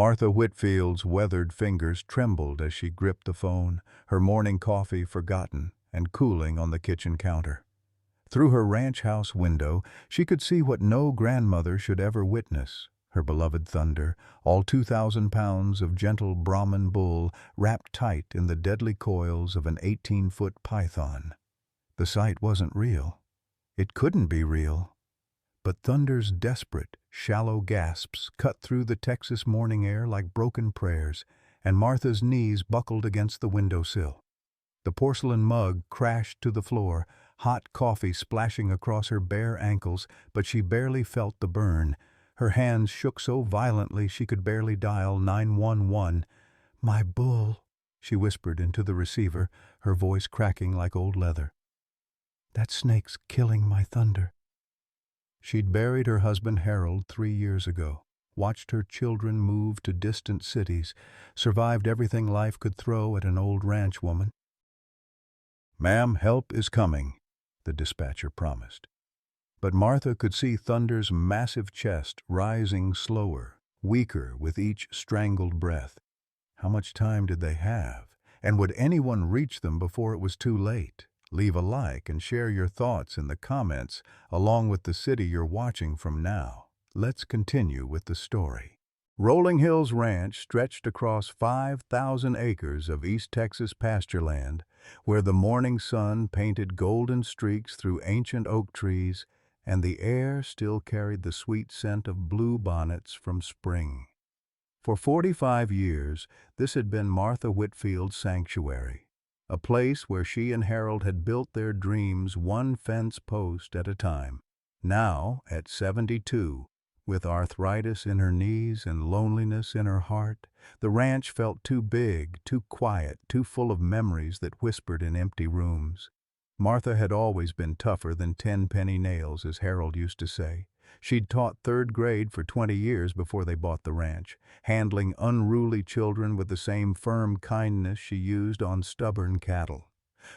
Martha Whitfield's weathered fingers trembled as she gripped the phone, her morning coffee forgotten and cooling on the kitchen counter. Through her ranch house window, she could see what no grandmother should ever witness: her beloved Thunder, all 2,000 pounds of gentle Brahman bull wrapped tight in the deadly coils of an 18-foot python. The sight wasn't real. It couldn't be real. But Thunder's desperate, shallow gasps cut through the Texas morning air like broken prayers, and Martha's knees buckled against the windowsill. The porcelain mug crashed to the floor, hot coffee splashing across her bare ankles, but she barely felt the burn. Her hands shook so violently she could barely dial 911. "My bull," she whispered into the receiver, her voice cracking like old leather. "That snake's killing my Thunder." She'd buried her husband Harold 3 years ago, watched her children move to distant cities, survived everything life could throw at an old ranch woman. "Ma'am, help is coming," the dispatcher promised. But Martha could see Thunder's massive chest rising slower, weaker with each strangled breath. How much time did they have? And would anyone reach them before it was too late? Leave a like and share your thoughts in the comments, along with the city you're watching from now. Let's continue with the story. Rolling Hills Ranch stretched across 5,000 acres of East Texas pastureland, where the morning sun painted golden streaks through ancient oak trees, and the air still carried the sweet scent of bluebonnets from spring. For 45 years, this had been Martha Whitfield's sanctuary, a place where she and Harold had built their dreams one fence post at a time. Now, at 72, with arthritis in her knees and loneliness in her heart, the ranch felt too big, too quiet, too full of memories that whispered in empty rooms. Martha had always been tougher than 10-penny nails, as Harold used to say. She'd taught 3rd grade for 20 years before they bought the ranch, handling unruly children with the same firm kindness she used on stubborn cattle.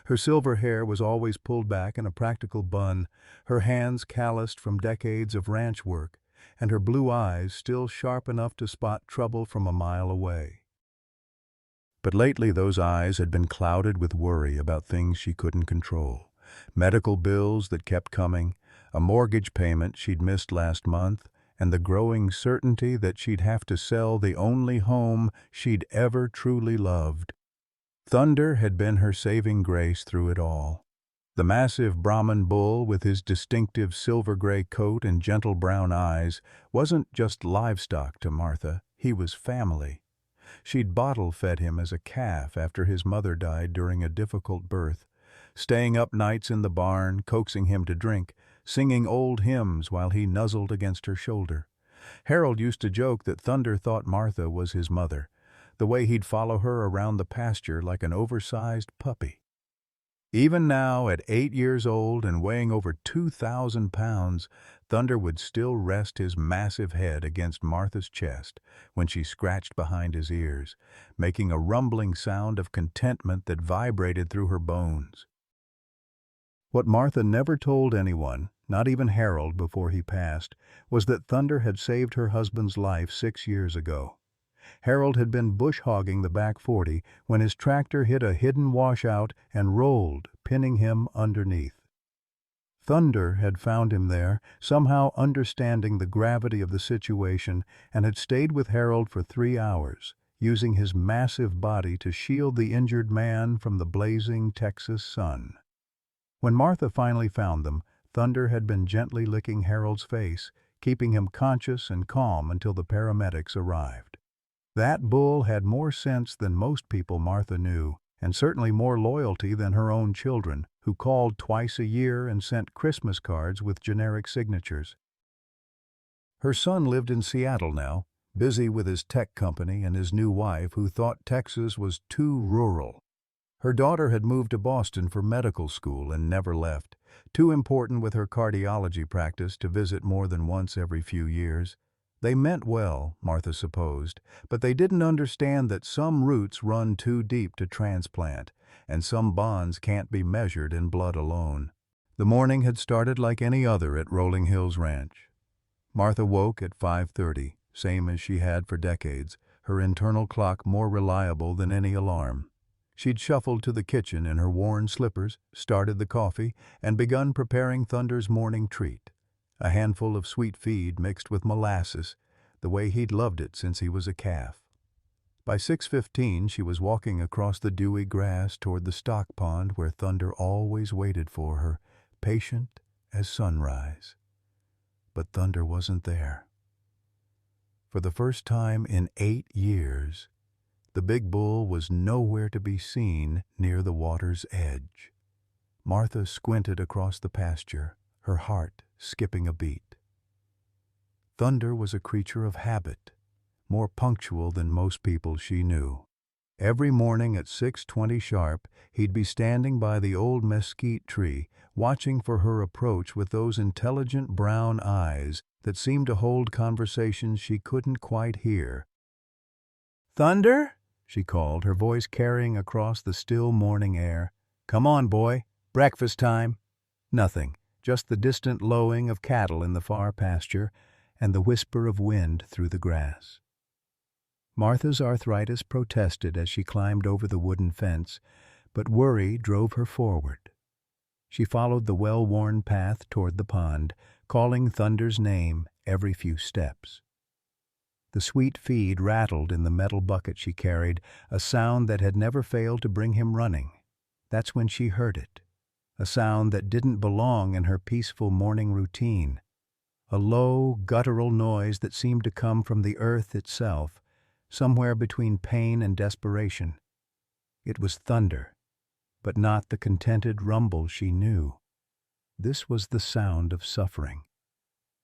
Her silver hair was always pulled back in a practical bun, her hands calloused from decades of ranch work, and her blue eyes still sharp enough to spot trouble from a mile away. But lately those eyes had been clouded with worry about things she couldn't control. Medical bills that kept coming, a mortgage payment she'd missed last month, and the growing certainty that she'd have to sell the only home she'd ever truly loved. Thunder had been her saving grace through it all. The massive Brahman bull, with his distinctive silver-gray coat and gentle brown eyes, wasn't just livestock to Martha, he was family. She'd bottle-fed him as a calf after his mother died during a difficult birth, staying up nights in the barn, coaxing him to drink, singing old hymns while he nuzzled against her shoulder. Harold used to joke that Thunder thought Martha was his mother, the way he'd follow her around the pasture like an oversized puppy. Even now, at 8 years old and weighing over 2,000 pounds, Thunder would still rest his massive head against Martha's chest when she scratched behind his ears, making a rumbling sound of contentment that vibrated through her bones. What Martha never told anyone, not even Harold before he passed, was that Thunder had saved her husband's life 6 years ago. Harold had been bush-hogging the back 40 when his tractor hit a hidden washout and rolled, pinning him underneath. Thunder had found him there, somehow understanding the gravity of the situation, and had stayed with Harold for 3 hours, using his massive body to shield the injured man from the blazing Texas sun. When Martha finally found them, Thunder had been gently licking Harold's face, keeping him conscious and calm until the paramedics arrived. That bull had more sense than most people Martha knew, and certainly more loyalty than her own children, who called twice a year and sent Christmas cards with generic signatures. Her son lived in Seattle now, busy with his tech company and his new wife, who thought Texas was too rural. Her daughter had moved to Boston for medical school and never left, too important with her cardiology practice to visit more than once every few years. They meant well, Martha supposed, but they didn't understand that some roots run too deep to transplant, and some bonds can't be measured in blood alone. The morning had started like any other at Rolling Hills Ranch. Martha woke at 5:30, same as she had for decades, her internal clock more reliable than any alarm. She'd shuffled to the kitchen in her worn slippers, started the coffee, and begun preparing Thunder's morning treat, a handful of sweet feed mixed with molasses, the way he'd loved it since he was a calf. By 6:15, she was walking across the dewy grass toward the stock pond where Thunder always waited for her, patient as sunrise. But Thunder wasn't there. For the first time in 8 years, the big bull was nowhere to be seen near the water's edge. Martha squinted across the pasture, her heart skipping a beat. Thunder was a creature of habit, more punctual than most people she knew. Every morning at 6:20 sharp, he'd be standing by the old mesquite tree, watching for her approach with those intelligent brown eyes that seemed to hold conversations she couldn't quite hear. "Thunder?" she called, her voice carrying across the still morning air. "Come on, boy. Breakfast time." Nothing, just the distant lowing of cattle in the far pasture and the whisper of wind through the grass. Martha's arthritis protested as she climbed over the wooden fence, but worry drove her forward. She followed the well-worn path toward the pond, calling Thunder's name every few steps. The sweet feed rattled in the metal bucket she carried, a sound that had never failed to bring him running. That's when she heard it, a sound that didn't belong in her peaceful morning routine, a low, guttural noise that seemed to come from the earth itself, somewhere between pain and desperation. It was thunder, but not the contented rumble she knew. This was the sound of suffering.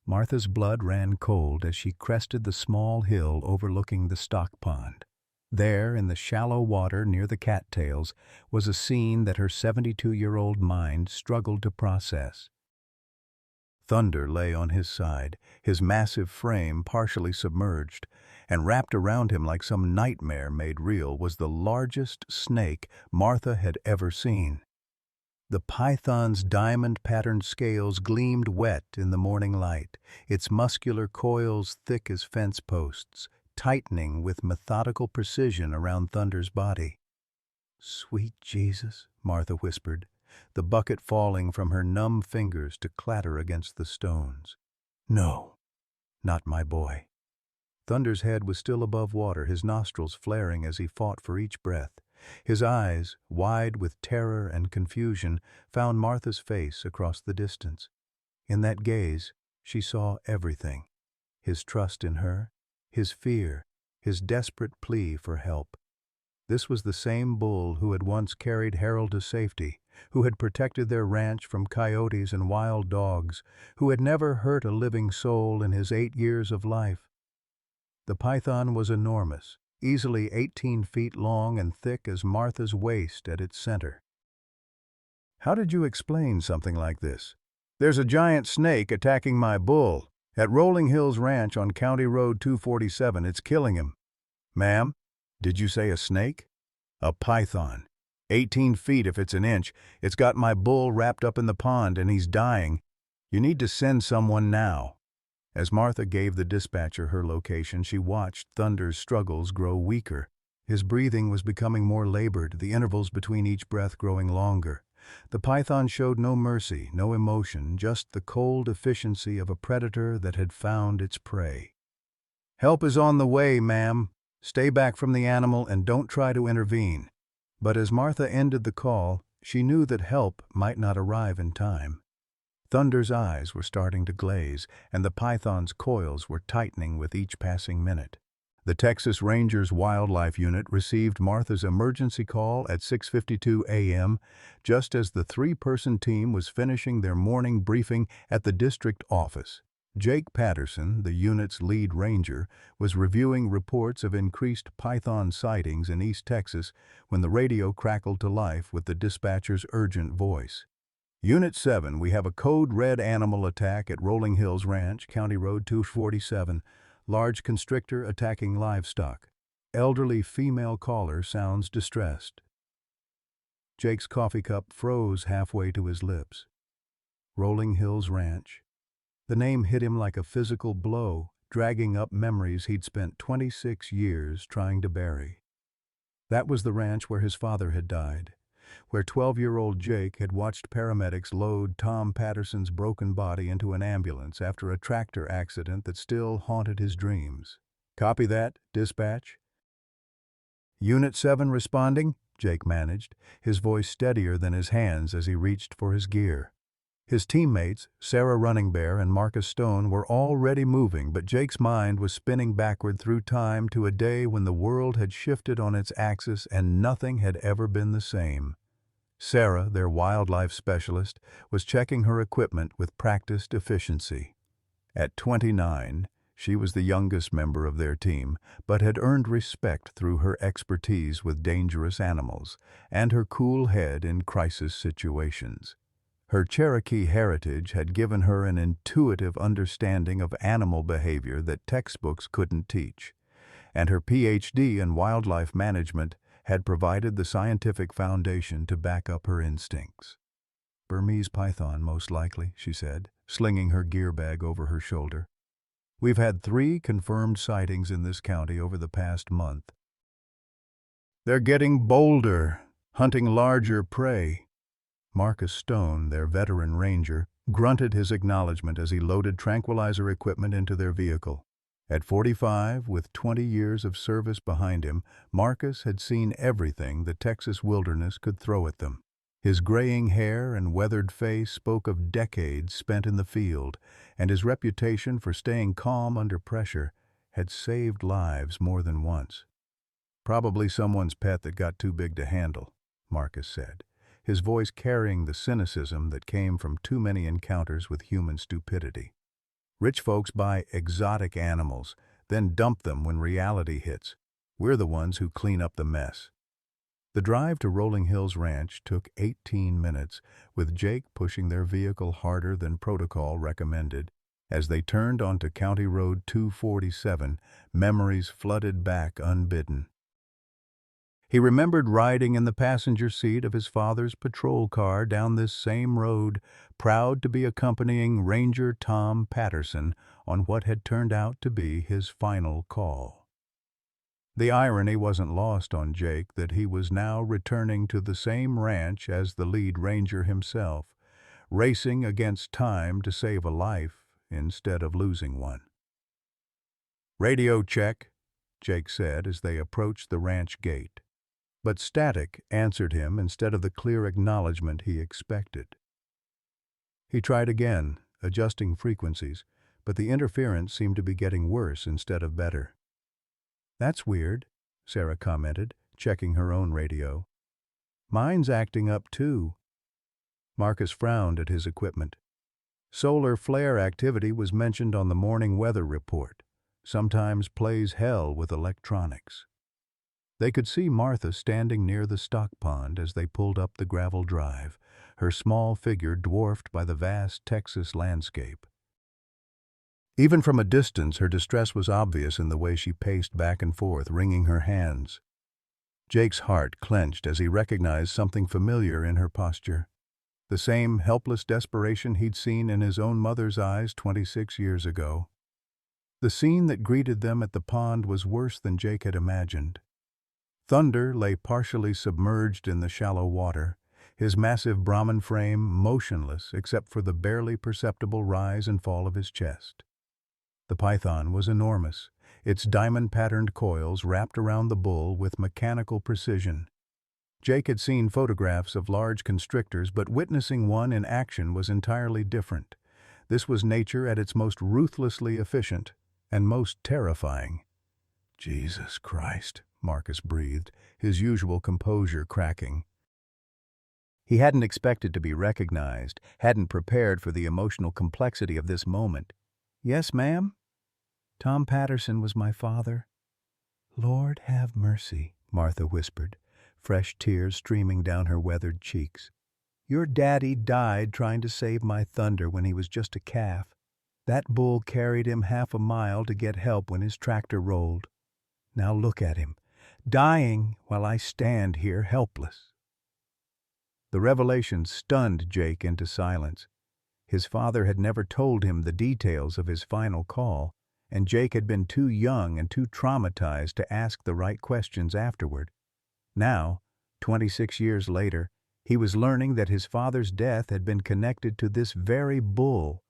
Martha's blood ran cold as she crested the small hill overlooking the stock pond. There, in the shallow water near the cattails, was a scene that her 72-year-old mind struggled to process. Thunder lay on his side, his massive frame partially submerged, and wrapped around him like some nightmare made real was the largest snake Martha had ever seen. The python's diamond-patterned scales gleamed wet in the morning light, its muscular coils thick as fence posts, tightening with methodical precision around Thunder's body. "Sweet Jesus," Martha whispered, the bucket falling from her numb fingers to clatter against the stones. "No, not my boy." Thunder's head was still above water, his nostrils flaring as he fought for each breath. His eyes, wide with terror and confusion, found Martha's face across the distance. In that gaze, she saw everything: his trust in her, his fear, his desperate plea for help. This was the same bull who had once carried Harold to safety, who had protected their ranch from coyotes and wild dogs, who had never hurt a living soul in his 8 years of life. The python was enormous, easily 18 feet long and thick as Martha's waist at its center. "How did you explain something like this?" "There's a giant snake attacking my bull. At Rolling Hills Ranch on County Road 247, it's killing him." "Ma'am, did you say a snake?" "A python. 18 feet if it's an inch. It's got my bull wrapped up in the pond and he's dying. You need to send someone now." As Martha gave the dispatcher her location, she watched Thunder's struggles grow weaker. His breathing was becoming more labored, the intervals between each breath growing longer. The python showed no mercy, no emotion, just the cold efficiency of a predator that had found its prey. "Help is on the way, ma'am. Stay back from the animal and don't try to intervene." But as Martha ended the call, she knew that help might not arrive in time. Thunder's eyes were starting to glaze, and the python's coils were tightening with each passing minute. The Texas Rangers Wildlife Unit received Martha's emergency call at 6:52 a.m., just as the 3-person team was finishing their morning briefing at the district office. Jake Patterson, the unit's lead ranger, was reviewing reports of increased python sightings in East Texas when the radio crackled to life with the dispatcher's urgent voice. "Unit 7, we have a code red animal attack at Rolling Hills Ranch, County Road 247. Large constrictor attacking livestock. Elderly female caller sounds distressed." Jake's coffee cup froze halfway to his lips. Rolling Hills Ranch. The name hit him like a physical blow, dragging up memories he'd spent 26 years trying to bury. That was the ranch where his father had died, where 12-year-old Jake had watched paramedics load Tom Patterson's broken body into an ambulance after a tractor accident that still haunted his dreams. "Copy that, dispatch." "Unit 7 responding," Jake managed, his voice steadier than his hands as he reached for his gear. His teammates, Sarah Running Bear and Marcus Stone, were already moving, but Jake's mind was spinning backward through time to a day when the world had shifted on its axis and nothing had ever been the same. Sarah, their wildlife specialist, was checking her equipment with practiced efficiency. At 29, she was the youngest member of their team, but had earned respect through her expertise with dangerous animals and her cool head in crisis situations. Her Cherokee heritage had given her an intuitive understanding of animal behavior that textbooks couldn't teach, and her PhD in wildlife management had provided the scientific foundation to back up her instincts. "Burmese python, most likely," she said, slinging her gear bag over her shoulder. "We've had 3 confirmed sightings in this county over the past month. They're getting bolder, hunting larger prey." Marcus Stone, their veteran ranger, grunted his acknowledgement as he loaded tranquilizer equipment into their vehicle. At 45, with 20 years of service behind him, Marcus had seen everything the Texas wilderness could throw at them. His graying hair and weathered face spoke of decades spent in the field, and his reputation for staying calm under pressure had saved lives more than once. "Probably someone's pet that got too big to handle," Marcus said, his voice carrying the cynicism that came from too many encounters with human stupidity. "Rich folks buy exotic animals, then dump them when reality hits. We're the ones who clean up the mess." The drive to Rolling Hills Ranch took 18 minutes, with Jake pushing their vehicle harder than protocol recommended. As they turned onto County Road 247, memories flooded back unbidden. He remembered riding in the passenger seat of his father's patrol car down this same road, proud to be accompanying Ranger Tom Patterson on what had turned out to be his final call. The irony wasn't lost on Jake that he was now returning to the same ranch as the lead ranger himself, racing against time to save a life instead of losing one. "Radio check," Jake said as they approached the ranch gate. But static answered him instead of the clear acknowledgement he expected. He tried again, adjusting frequencies, but the interference seemed to be getting worse instead of better. "That's weird," Sarah commented, checking her own radio. "Mine's acting up too." Marcus frowned at his equipment. Solar flare activity was mentioned on the morning weather report. Sometimes plays hell with electronics. They could see Martha standing near the stock pond as they pulled up the gravel drive, her small figure dwarfed by the vast Texas landscape. Even from a distance, her distress was obvious in the way she paced back and forth, wringing her hands. Jake's heart clenched as he recognized something familiar in her posture. The same helpless desperation he'd seen in his own mother's eyes 26 years ago. The scene that greeted them at the pond was worse than Jake had imagined. Thunder lay partially submerged in the shallow water, his massive Brahman frame motionless except for the barely perceptible rise and fall of his chest. The python was enormous, its diamond-patterned coils wrapped around the bull with mechanical precision. Jake had seen photographs of large constrictors, but witnessing one in action was entirely different. This was nature at its most ruthlessly efficient and most terrifying. "Jesus Christ," Marcus breathed, his usual composure cracking. He hadn't expected to be recognized, hadn't prepared for the emotional complexity of this moment. "Yes, ma'am?" "Tom Patterson was my father." "Lord have mercy," Martha whispered, fresh tears streaming down her weathered cheeks. "Your daddy died trying to save my Thunder when he was just a calf. That bull carried him half a mile to get help when his tractor rolled. Now look at him, dying while I stand here helpless." The revelation stunned Jake into silence. His father had never told him the details of his final call, and Jake had been too young and too traumatized to ask the right questions afterward. Now, 26 years later, he was learning that his father's death had been connected to this very bull,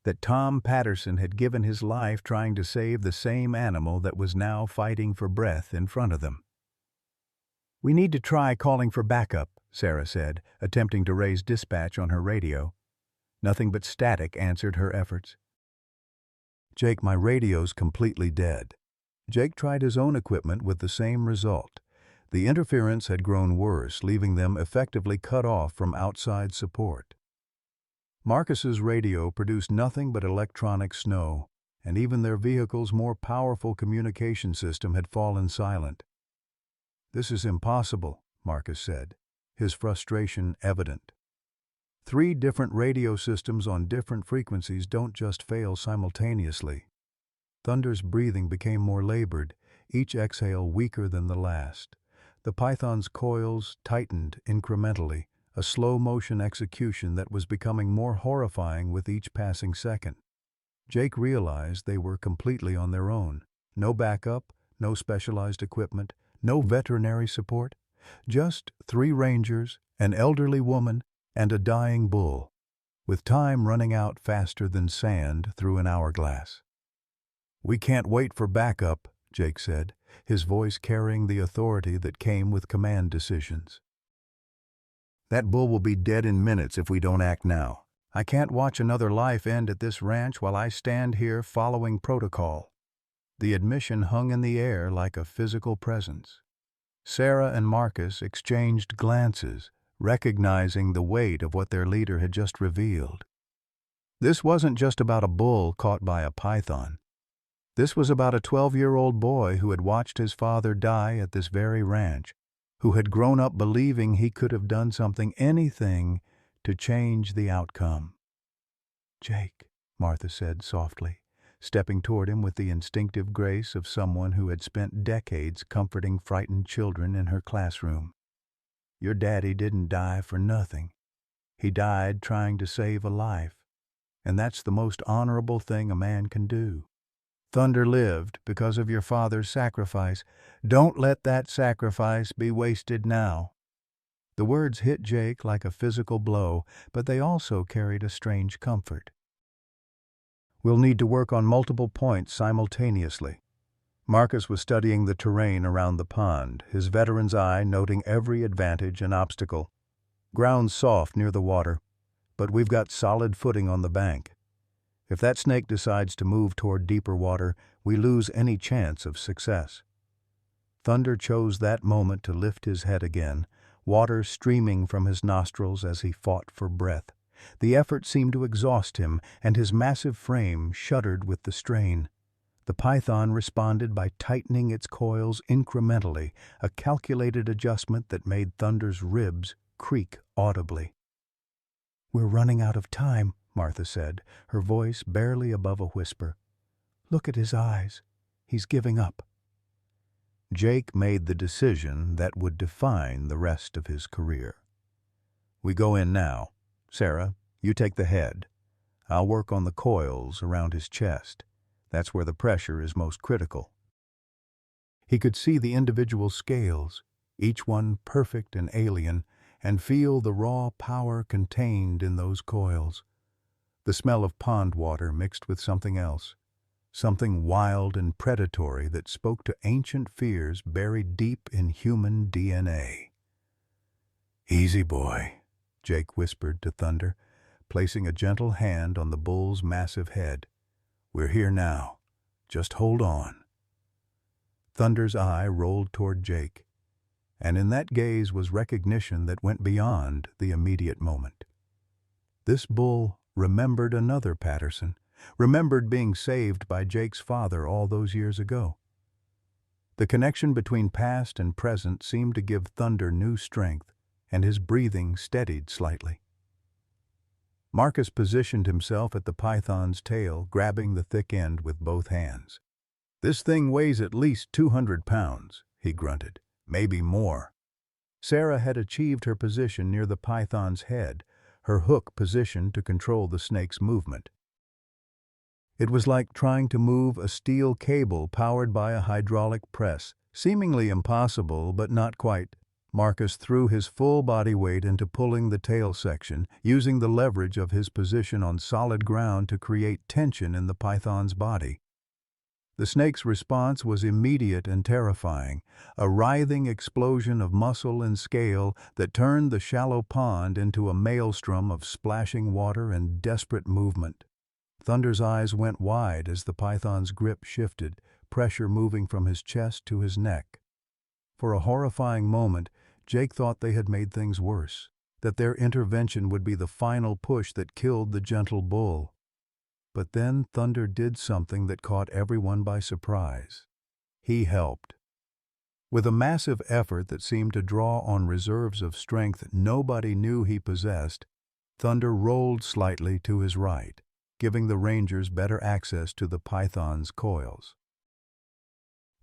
that Tom Patterson had given his life trying to save the same animal that was now fighting for breath in front of them. "We need to try calling for backup," Sarah said, attempting to raise dispatch on her radio. Nothing but static answered her efforts. "Jake, my radio's completely dead." Jake tried his own equipment with the same result. The interference had grown worse, leaving them effectively cut off from outside support. Marcus's radio produced nothing but electronic snow, and even their vehicle's more powerful communication system had fallen silent. "This is impossible," Marcus said, his frustration evident. 3 different radio systems on different frequencies don't just fail simultaneously. Thunder's breathing became more labored, each exhale weaker than the last. The python's coils tightened incrementally, a slow-motion execution that was becoming more horrifying with each passing second. Jake realized they were completely on their own. No backup, no specialized equipment, no veterinary support. Just 3 rangers, an elderly woman, and a dying bull, with time running out faster than sand through an hourglass. "We can't wait for backup," Jake said, his voice carrying the authority that came with command decisions. "That bull will be dead in minutes if we don't act now. I can't watch another life end at this ranch while I stand here following protocol." The admission hung in the air like a physical presence. Sarah and Marcus exchanged glances, recognizing the weight of what their leader had just revealed. This wasn't just about a bull caught by a python. This was about a 12-year-old boy who had watched his father die at this very ranch, who had grown up believing he could have done something, anything, to change the outcome. "Jake," Martha said softly, stepping toward him with the instinctive grace of someone who had spent decades comforting frightened children in her classroom. "Your daddy didn't die for nothing. He died trying to save a life, and that's the most honorable thing a man can do. Thunder lived because of your father's sacrifice. Don't let that sacrifice be wasted now." The words hit Jake like a physical blow, but they also carried a strange comfort. "We'll need to work on multiple points simultaneously." Marcus was studying the terrain around the pond, his veteran's eye noting every advantage and obstacle. "Ground's soft near the water, but we've got solid footing on the bank. If that snake decides to move toward deeper water, we lose any chance of success." Thunder chose that moment to lift his head again, water streaming from his nostrils as he fought for breath. The effort seemed to exhaust him, and his massive frame shuddered with the strain. The python responded by tightening its coils incrementally, a calculated adjustment that made Thunder's ribs creak audibly. "We're running out of time," Martha said, her voice barely above a whisper. "Look at his eyes. He's giving up." Jake made the decision that would define the rest of his career. "We go in now. Sarah, you take the head. I'll work on the coils around his chest. That's where the pressure is most critical." He could see the individual scales, each one perfect and alien, and feel the raw power contained in those coils. The smell of pond water mixed with something else, something wild and predatory that spoke to ancient fears buried deep in human DNA. "Easy, boy," Jake whispered to Thunder, placing a gentle hand on the bull's massive head. "We're here now. Just hold on." Thunder's eye rolled toward Jake, and in that gaze was recognition that went beyond the immediate moment. This bull remembered another Patterson, remembered being saved by Jake's father all those years ago. The connection between past and present seemed to give Thunder new strength, and his breathing steadied slightly. Marcus positioned himself at the python's tail, grabbing the thick end with both hands. "This thing weighs at least 200 pounds, he grunted. "Maybe more." Sarah had achieved her position near the python's head, her hook positioned to control the snake's movement. It was like trying to move a steel cable powered by a hydraulic press, seemingly impossible, but not quite. Marcus threw his full body weight into pulling the tail section, using the leverage of his position on solid ground to create tension in the python's body. The snake's response was immediate and terrifying, a writhing explosion of muscle and scale that turned the shallow pond into a maelstrom of splashing water and desperate movement. Thunder's eyes went wide as the python's grip shifted, pressure moving from his chest to his neck. For a horrifying moment, Jake thought they had made things worse, that their intervention would be the final push that killed the gentle bull. But then Thunder did something that caught everyone by surprise. He helped. With a massive effort that seemed to draw on reserves of strength nobody knew he possessed, Thunder rolled slightly to his right, giving the Rangers better access to the python's coils.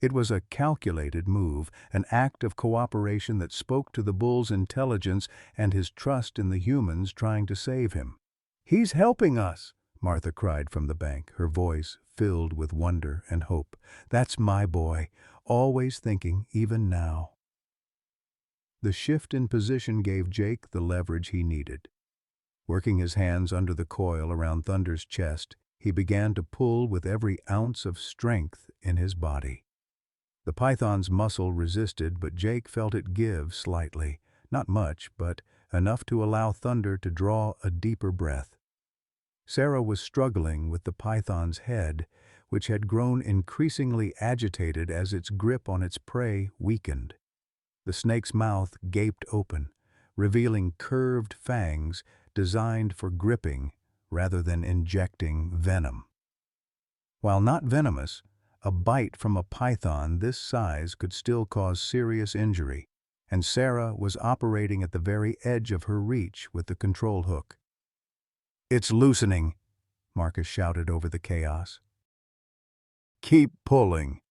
It was a calculated move, an act of cooperation that spoke to the bull's intelligence and his trust in the humans trying to save him. "He's helping us!" Martha cried from the bank, her voice filled with wonder and hope. "That's my boy, always thinking, even now." The shift in position gave Jake the leverage he needed. Working his hands under the coil around Thunder's chest, he began to pull with every ounce of strength in his body. The python's muscle resisted, but Jake felt it give slightly, not much, but enough to allow Thunder to draw a deeper breath. Sarah was struggling with the python's head, which had grown increasingly agitated as its grip on its prey weakened. The snake's mouth gaped open, revealing curved fangs designed for gripping rather than injecting venom. While not venomous, a bite from a python this size could still cause serious injury, and Sarah was operating at the very edge of her reach with the control hook. "It's loosening," Marcus shouted over the chaos. "Keep pulling."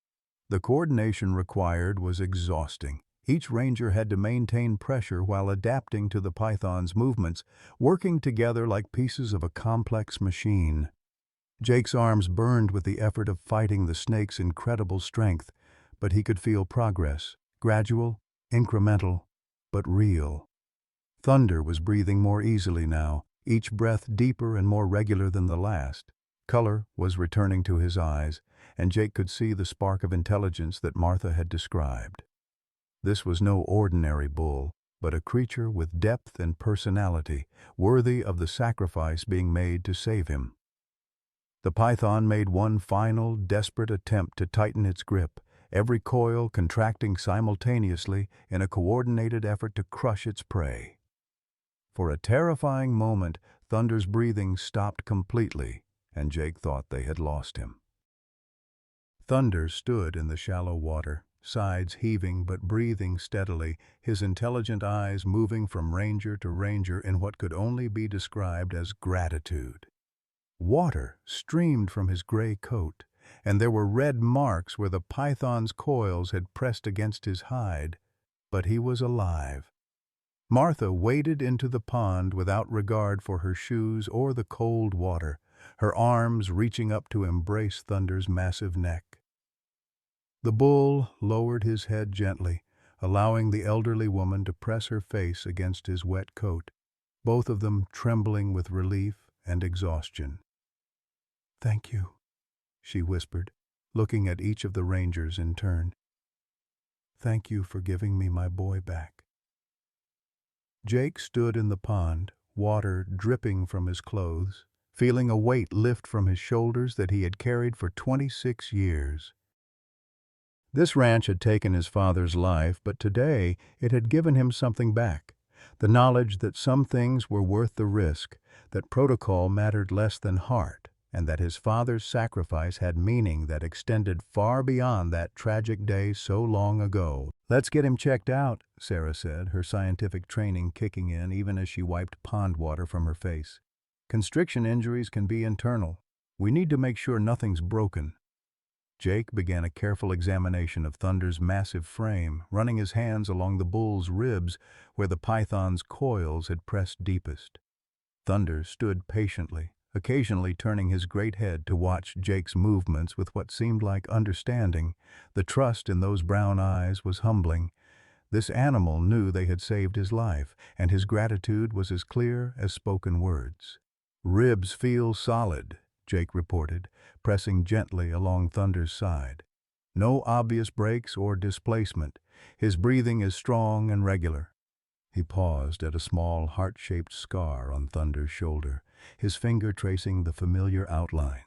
The coordination required was exhausting. Each ranger had to maintain pressure while adapting to the python's movements, working together like pieces of a complex machine. Jake's arms burned with the effort of fighting the snake's incredible strength, but he could feel progress, gradual, incremental, but real. Thunder was breathing more easily now, each breath deeper and more regular than the last. Color was returning to his eyes, and Jake could see the spark of intelligence that Martha had described. This was no ordinary bull, but a creature with depth and personality, worthy of the sacrifice being made to save him. The python made one final, desperate attempt to tighten its grip, every coil contracting simultaneously in a coordinated effort to crush its prey. For a terrifying moment, Thunder's breathing stopped completely, and Jake thought they had lost him. Thunder stood in the shallow water, sides heaving but breathing steadily, his intelligent eyes moving from ranger to ranger in what could only be described as gratitude. Water streamed from his gray coat, and there were red marks where the python's coils had pressed against his hide, but he was alive. Martha waded into the pond without regard for her shoes or the cold water, her arms reaching up to embrace Thunder's massive neck. The bull lowered his head gently, allowing the elderly woman to press her face against his wet coat, both of them trembling with relief and exhaustion. "Thank you," she whispered, looking at each of the rangers in turn. "Thank you for giving me my boy back." Jake stood in the pond, water dripping from his clothes, feeling a weight lift from his shoulders that he had carried for 26 years. This ranch had taken his father's life, but today it had given him something back. The knowledge that some things were worth the risk, that protocol mattered less than heart, and that his father's sacrifice had meaning that extended far beyond that tragic day so long ago. "Let's get him checked out," Sarah said, her scientific training kicking in even as she wiped pond water from her face. "Constriction injuries can be internal. We need to make sure nothing's broken." Jake began a careful examination of Thunder's massive frame, running his hands along the bull's ribs where the python's coils had pressed deepest. Thunder stood patiently, occasionally turning his great head to watch Jake's movements with what seemed like understanding. The trust in those brown eyes was humbling. This animal knew they had saved his life, and his gratitude was as clear as spoken words. "Ribs feel solid," Jake reported, pressing gently along Thunder's side. "No obvious breaks or displacement. His breathing is strong and regular." He paused at a small heart-shaped scar on Thunder's shoulder, his finger tracing the familiar outline.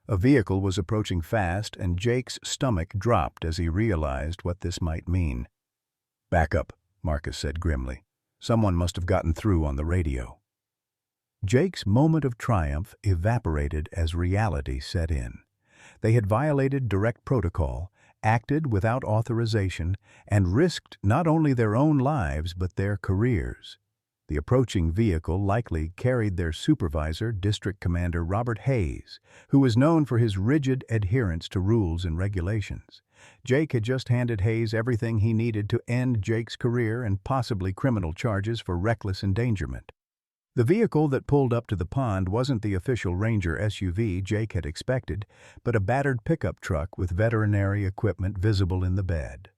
A vehicle was approaching fast, and Jake's stomach dropped as he realized what this might mean. "Back up," Marcus said grimly. "Someone must have gotten through on the radio." Jake's moment of triumph evaporated as reality set in. They had violated direct protocol, acted without authorization, and risked not only their own lives but their careers. The approaching vehicle likely carried their supervisor, District Commander Robert Hayes, who was known for his rigid adherence to rules and regulations. Jake had just handed Hayes everything he needed to end Jake's career and possibly criminal charges for reckless endangerment. The vehicle that pulled up to the pond wasn't the official Ranger SUV Jake had expected, but a battered pickup truck with veterinary equipment visible in the bed.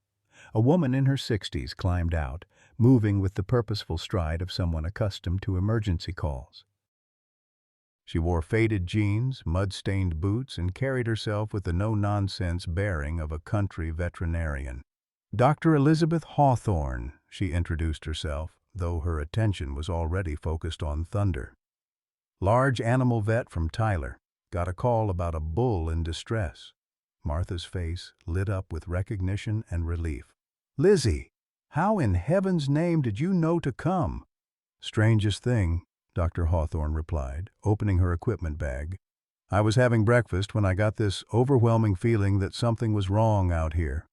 A woman in her 60s climbed out, moving with the purposeful stride of someone accustomed to emergency calls. She wore faded jeans, mud-stained boots, and carried herself with the no-nonsense bearing of a country veterinarian. "Dr. Elizabeth Hawthorne," she introduced herself, though her attention was already focused on Thunder. "Large animal vet from Tyler. Got a call about a bull in distress." Martha's face lit up with recognition and relief. "Lizzie, how in heaven's name did you know to come?" "Strangest thing," Dr. Hawthorne replied, opening her equipment bag. "I was having breakfast when I got this overwhelming feeling that something was wrong out here.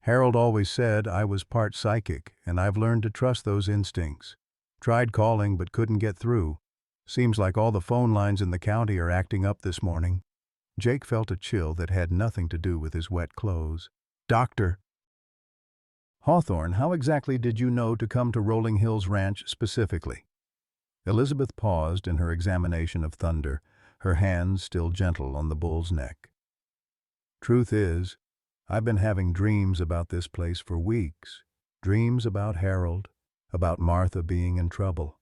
Harold always said I was part psychic, and I've learned to trust those instincts. Tried calling but couldn't get through. Seems like all the phone lines in the county are acting up this morning." Jake felt a chill that had nothing to do with his wet clothes. "Doctor Hawthorne, how exactly did you know to come to Rolling Hills Ranch specifically?" Elizabeth paused in her examination of Thunder, her hands still gentle on the bull's neck. "Truth is, I've been having dreams about this place for weeks. Dreams about Harold, about Martha being in trouble.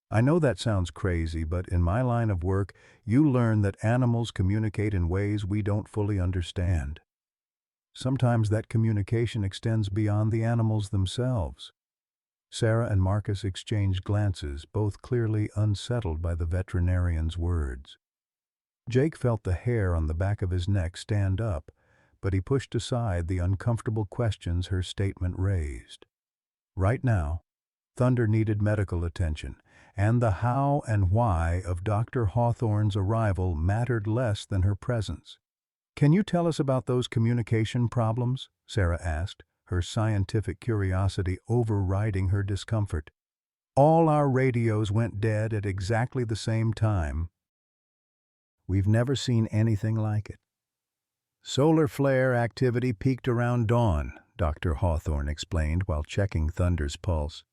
I know that sounds crazy, but in my line of work, you learn that animals communicate in ways we don't fully understand. Sometimes that communication extends beyond the animals themselves." Sarah and Marcus exchanged glances, both clearly unsettled by the veterinarian's words. Jake felt the hair on the back of his neck stand up, but he pushed aside the uncomfortable questions her statement raised. Right now, Thunder needed medical attention, and the how and why of Dr. Hawthorne's arrival mattered less than her presence. "Can you tell us about those communication problems?" Sarah asked, her scientific curiosity overriding her discomfort. "All our radios went dead at exactly the same time. We've never seen anything like it. Solar flare activity peaked around dawn," Dr. Hawthorne explained while checking Thunder's pulse.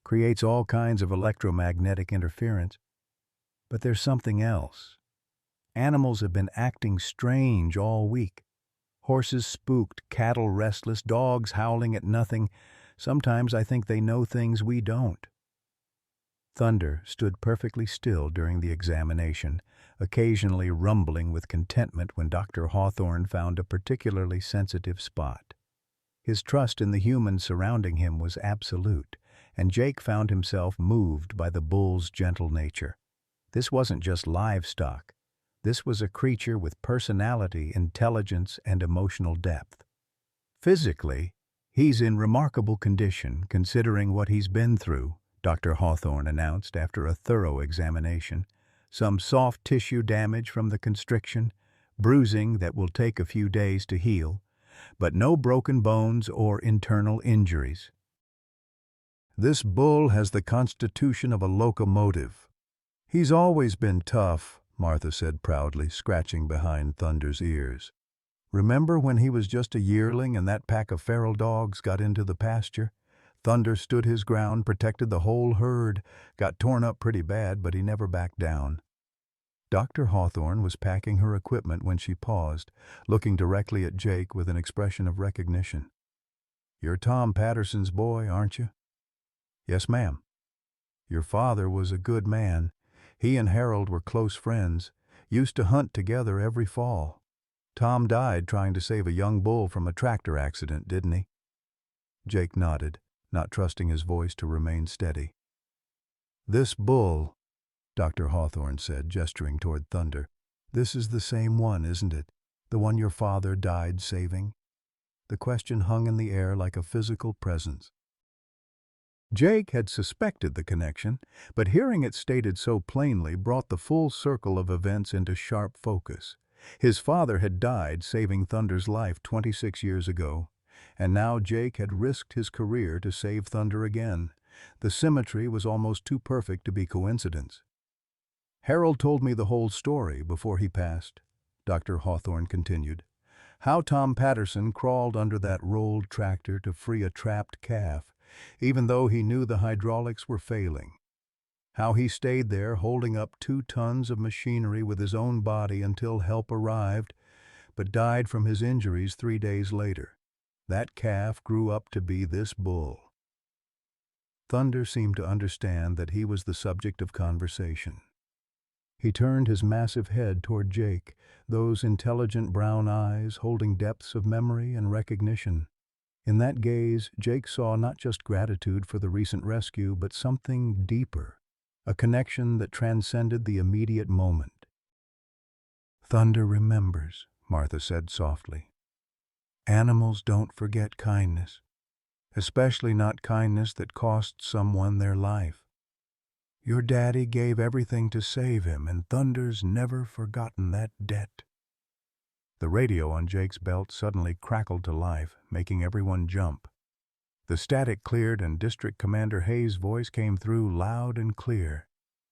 "Creates all kinds of electromagnetic interference. But there's something else. Animals have been acting strange all week. Horses spooked, cattle restless, dogs howling at nothing. Sometimes I think they know things we don't." Thunder stood perfectly still during the examination, occasionally rumbling with contentment when Dr. Hawthorne found a particularly sensitive spot. His trust in the humans surrounding him was absolute, and Jake found himself moved by the bull's gentle nature. This wasn't just livestock. This was a creature with personality, intelligence, and emotional depth. "Physically, he's in remarkable condition considering what he's been through," Dr. Hawthorne announced after a thorough examination. "Some soft tissue damage from the constriction, bruising that will take a few days to heal, but no broken bones or internal injuries. This bull has the constitution of a locomotive." "He's always been tough," Martha said proudly, scratching behind Thunder's ears. "Remember when he was just a yearling and that pack of feral dogs got into the pasture? Thunder stood his ground, protected the whole herd, got torn up pretty bad, but he never backed down. Dr. Hawthorne was packing her equipment when she paused, looking directly at Jake with an expression of recognition. "You're Tom Patterson's boy, aren't you?" "Yes, ma'am." "Your father was a good man. He and Harold were close friends, used to hunt together every fall. Tom died trying to save a young bull from a tractor accident, didn't he?" Jake nodded, not trusting his voice to remain steady. "This bull," Dr. Hawthorne said, gesturing toward Thunder, "this is the same one, isn't it? The one your father died saving?" The question hung in the air like a physical presence. Jake had suspected the connection, but hearing it stated so plainly brought the full circle of events into sharp focus. His father had died saving Thunder's life 26 years ago, and now Jake had risked his career to save Thunder again. The symmetry was almost too perfect to be coincidence. "Harold told me the whole story before he passed," Dr. Hawthorne continued. "How Tom Patterson crawled under that rolled tractor to free a trapped calf, even though he knew the hydraulics were failing. How he stayed there holding up 2 tons of machinery with his own body until help arrived, but died from his injuries 3 days later. That calf grew up to be this bull." Thunder seemed to understand that he was the subject of conversation. He turned his massive head toward Jake, those intelligent brown eyes holding depths of memory and recognition. In that gaze, Jake saw not just gratitude for the recent rescue, but something deeper, a connection that transcended the immediate moment. "Thunder remembers," Martha said softly. "Animals don't forget kindness, especially not kindness that cost someone their life. Your daddy gave everything to save him, and Thunder's never forgotten that debt." The radio on Jake's belt suddenly crackled to life, making everyone jump. The static cleared and District Commander Hayes' voice came through loud and clear.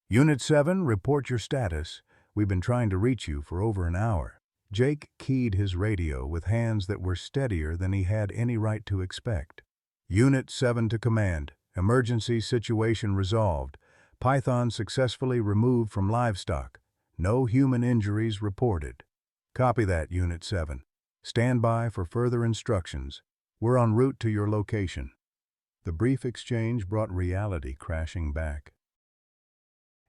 "Unit 7, report your status. We've been trying to reach you for over an hour." Jake keyed his radio with hands that were steadier than he had any right to expect. "Unit 7 to command. Emergency situation resolved. Python successfully removed from livestock. No human injuries reported." "Copy that, Unit 7. Stand by for further instructions. We're en route to your location." The brief exchange brought reality crashing back.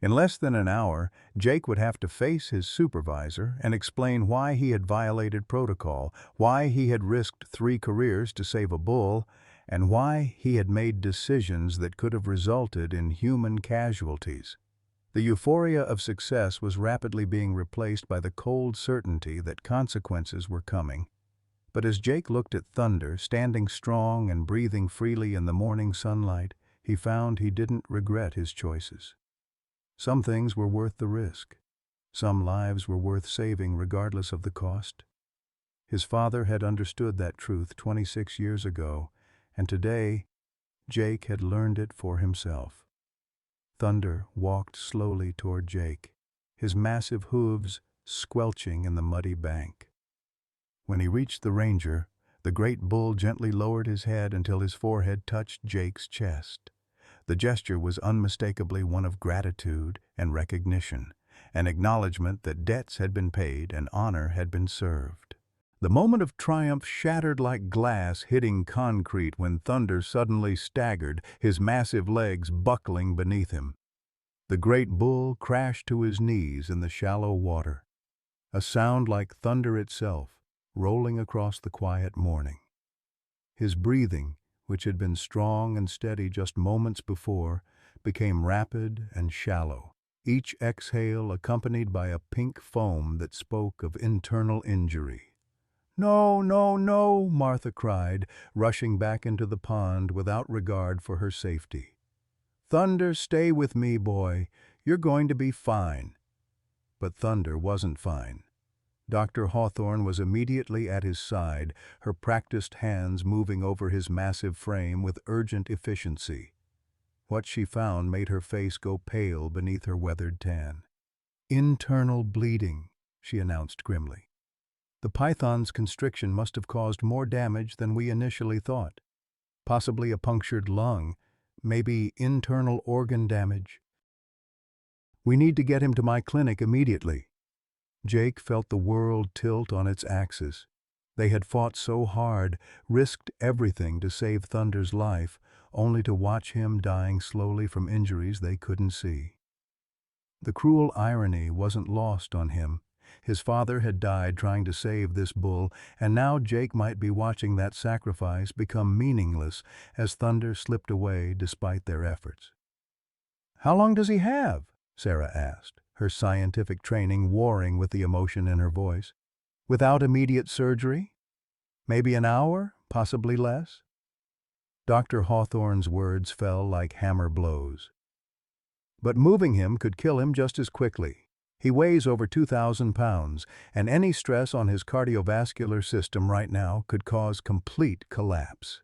In less than an hour, Jake would have to face his supervisor and explain why he had violated protocol, why he had risked 3 careers to save a bull, and why he had made decisions that could have resulted in human casualties. The euphoria of success was rapidly being replaced by the cold certainty that consequences were coming. But as Jake looked at Thunder, standing strong and breathing freely in the morning sunlight, he found he didn't regret his choices. Some things were worth the risk. Some lives were worth saving regardless of the cost. His father had understood that truth 26 years ago, and today Jake had learned it for himself. Thunder walked slowly toward Jake, his massive hooves squelching in the muddy bank. When he reached the ranger, the great bull gently lowered his head until his forehead touched Jake's chest. The gesture was unmistakably one of gratitude and recognition, an acknowledgement that debts had been paid and honor had been served. The moment of triumph shattered like glass hitting concrete when Thunder suddenly staggered, his massive legs buckling beneath him. The great bull crashed to his knees in the shallow water, a sound like thunder itself, rolling across the quiet morning. His breathing, which had been strong and steady just moments before, became rapid and shallow, each exhale accompanied by a pink foam that spoke of internal injury. "No, no, no," Martha cried, rushing back into the pond without regard for her safety. "Thunder, stay with me, boy. You're going to be fine." But Thunder wasn't fine. Dr. Hawthorne was immediately at his side, her practiced hands moving over his massive frame with urgent efficiency. What she found made her face go pale beneath her weathered tan. "Internal bleeding," she announced grimly. "The python's constriction must have caused more damage than we initially thought." possibly a punctured lung, maybe internal organ damage. We need to get him to my clinic immediately. Jake felt the world tilt on its axis. They had fought so hard, risked everything to save Thunder's life, only to watch him dying slowly from injuries they couldn't see. The cruel irony wasn't lost on him. His father had died trying to save this bull, and now Jake might be watching that sacrifice become meaningless as Thunder slipped away despite their efforts. "How long does he have?" Sarah asked, her scientific training warring with the emotion in her voice. "Without immediate surgery? Maybe an hour, possibly less?" Dr. Hawthorne's words fell like hammer blows. "But moving him could kill him just as quickly. He weighs over 2,000 pounds, and any stress on his cardiovascular system right now could cause complete collapse."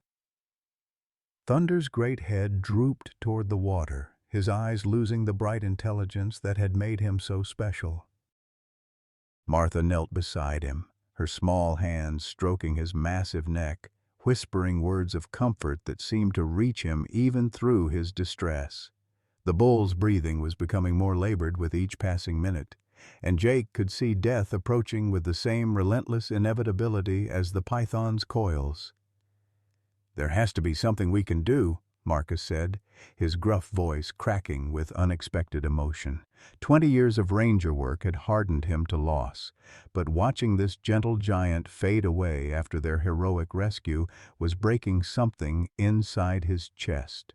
Thunder's great head drooped toward the water, his eyes losing the bright intelligence that had made him so special. Martha knelt beside him, her small hands stroking his massive neck, whispering words of comfort that seemed to reach him even through his distress. The bull's breathing was becoming more labored with each passing minute, and Jake could see death approaching with the same relentless inevitability as the python's coils. "There has to be something we can do," Marcus said, his gruff voice cracking with unexpected emotion. 20 years of ranger work had hardened him to loss, but watching this gentle giant fade away after their heroic rescue was breaking something inside his chest.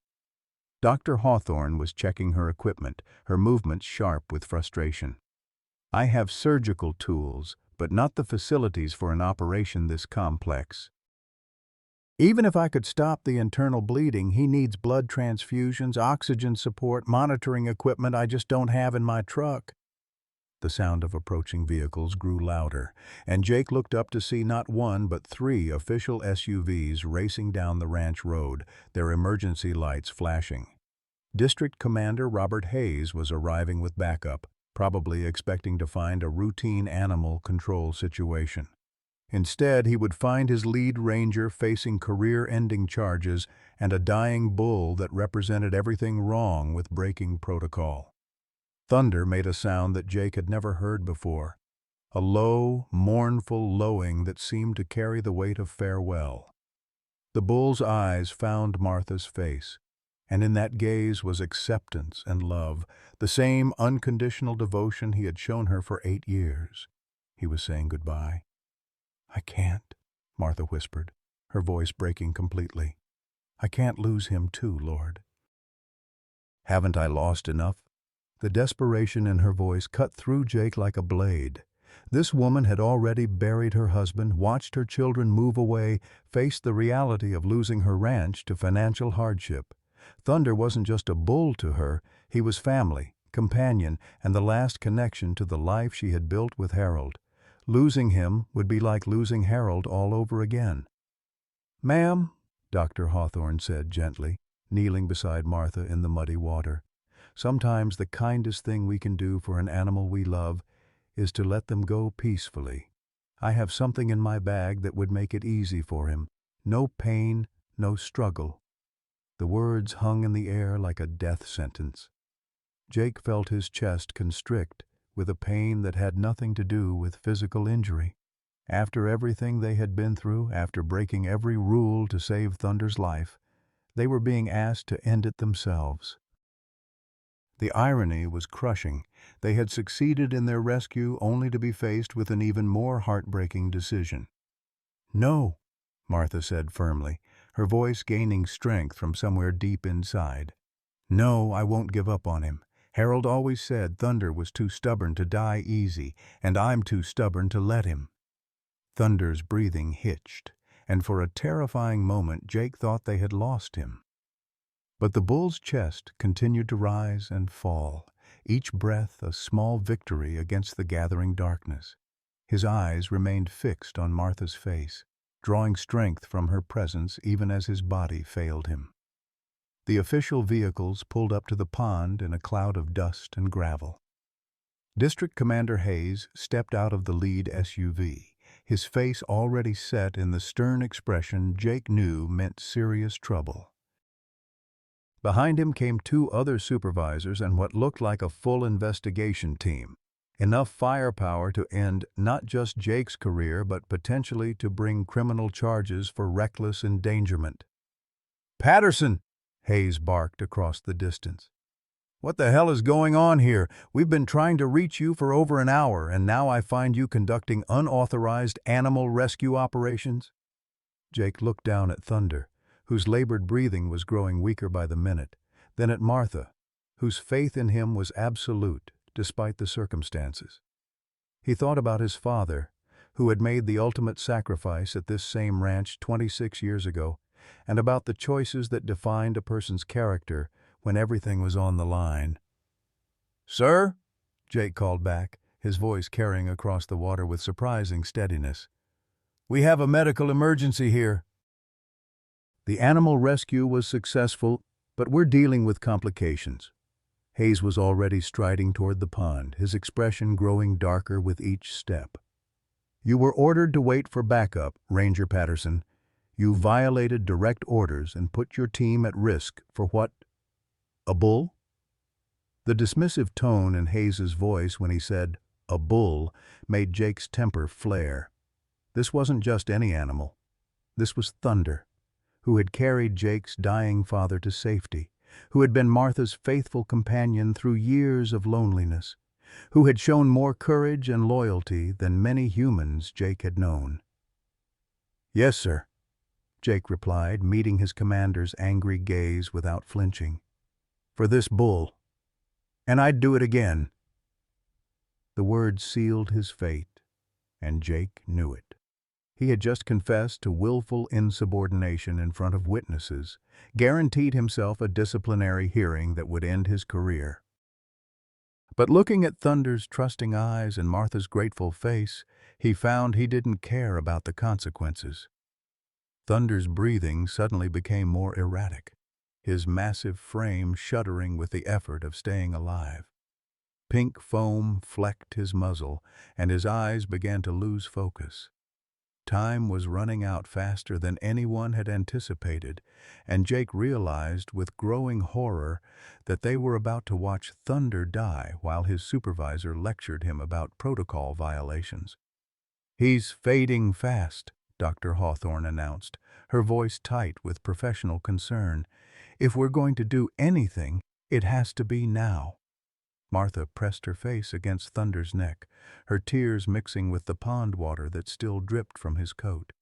Dr. Hawthorne was checking her equipment, her movements sharp with frustration. "I have surgical tools, but not the facilities for an operation this complex. Even if I could stop the internal bleeding, he needs blood transfusions, oxygen support, monitoring equipment I just don't have in my truck." The sound of approaching vehicles grew louder, and Jake looked up to see not one but 3 official SUVs racing down the ranch road, their emergency lights flashing. District Commander Robert Hayes was arriving with backup, probably expecting to find a routine animal control situation. Instead, he would find his lead ranger facing career-ending charges and a dying bull that represented everything wrong with breaking protocol. Thunder made a sound that Jake had never heard before, a low, mournful lowing that seemed to carry the weight of farewell. The bull's eyes found Martha's face, and in that gaze was acceptance and love, the same unconditional devotion he had shown her for 8 years. He was saying goodbye. "I can't," Martha whispered, her voice breaking completely. "I can't lose him too, Lord." "Haven't I lost enough?" The desperation in her voice cut through Jake like a blade. This woman had already buried her husband, watched her children move away, faced the reality of losing her ranch to financial hardship. Thunder wasn't just a bull to her, he was family, companion, and the last connection to the life she had built with Harold. Losing him would be like losing Harold all over again. "Ma'am," Dr. Hawthorne said gently, kneeling beside Martha in the muddy water, "sometimes the kindest thing we can do for an animal we love is to let them go peacefully. I have something in my bag that would make it easy for him. No pain, no struggle." The words hung in the air like a death sentence. Jake felt his chest constrict with a pain that had nothing to do with physical injury. After everything they had been through, after breaking every rule to save Thunder's life, they were being asked to end it themselves. The irony was crushing. They had succeeded in their rescue only to be faced with an even more heartbreaking decision. "No," Martha said firmly, her voice gaining strength from somewhere deep inside. "No, I won't give up on him. Harold always said Thunder was too stubborn to die easy, and I'm too stubborn to let him." Thunder's breathing hitched, and for a terrifying moment Jake thought they had lost him. But the bull's chest continued to rise and fall, each breath a small victory against the gathering darkness. His eyes remained fixed on Martha's face, drawing strength from her presence even as his body failed him. The official vehicles pulled up to the pond in a cloud of dust and gravel. District Commander Hayes stepped out of the lead SUV, his face already set in the stern expression Jake knew meant serious trouble. Behind him came two other supervisors and what looked like a full investigation team. Enough firepower to end not just Jake's career but potentially to bring criminal charges for reckless endangerment. "Patterson!" Hayes barked across the distance. "What the hell is going on here? We've been trying to reach you for over an hour, and now I find you conducting unauthorized animal rescue operations?" Jake looked down at Thunder, whose labored breathing was growing weaker by the minute, then at Martha, whose faith in him was absolute, despite the circumstances. He thought about his father, who had made the ultimate sacrifice at this same ranch 26 years ago, and about the choices that defined a person's character when everything was on the line. "Sir?" Jake called back, his voice carrying across the water with surprising steadiness. "We have a medical emergency here." "The animal rescue was successful, but we're dealing with complications." Hayes was already striding toward the pond, his expression growing darker with each step. "You were ordered to wait for backup, Ranger Patterson. You violated direct orders and put your team at risk for what? A bull?" The dismissive tone in Hayes's voice when he said, "a bull," made Jake's temper flare. This wasn't just any animal. This was Thunder, who had carried Jake's dying father to safety, who had been Martha's faithful companion through years of loneliness, who had shown more courage and loyalty than many humans Jake had known. "Yes, sir," Jake replied, meeting his commander's angry gaze without flinching. "For this bull. And I'd do it again." The words sealed his fate, and Jake knew it. He had just confessed to willful insubordination in front of witnesses, guaranteed himself a disciplinary hearing that would end his career. But looking at Thunder's trusting eyes and Martha's grateful face, he found he didn't care about the consequences. Thunder's breathing suddenly became more erratic, his massive frame shuddering with the effort of staying alive. Pink foam flecked his muzzle, and his eyes began to lose focus. Time was running out faster than anyone had anticipated, and Jake realized with growing horror that they were about to watch Thunder die while his supervisor lectured him about protocol violations. "He's fading fast," Dr. Hawthorne announced, her voice tight with professional concern. "If we're going to do anything, it has to be now." Martha pressed her face against Thunder's neck, her tears mixing with the pond water that still dripped from his coat.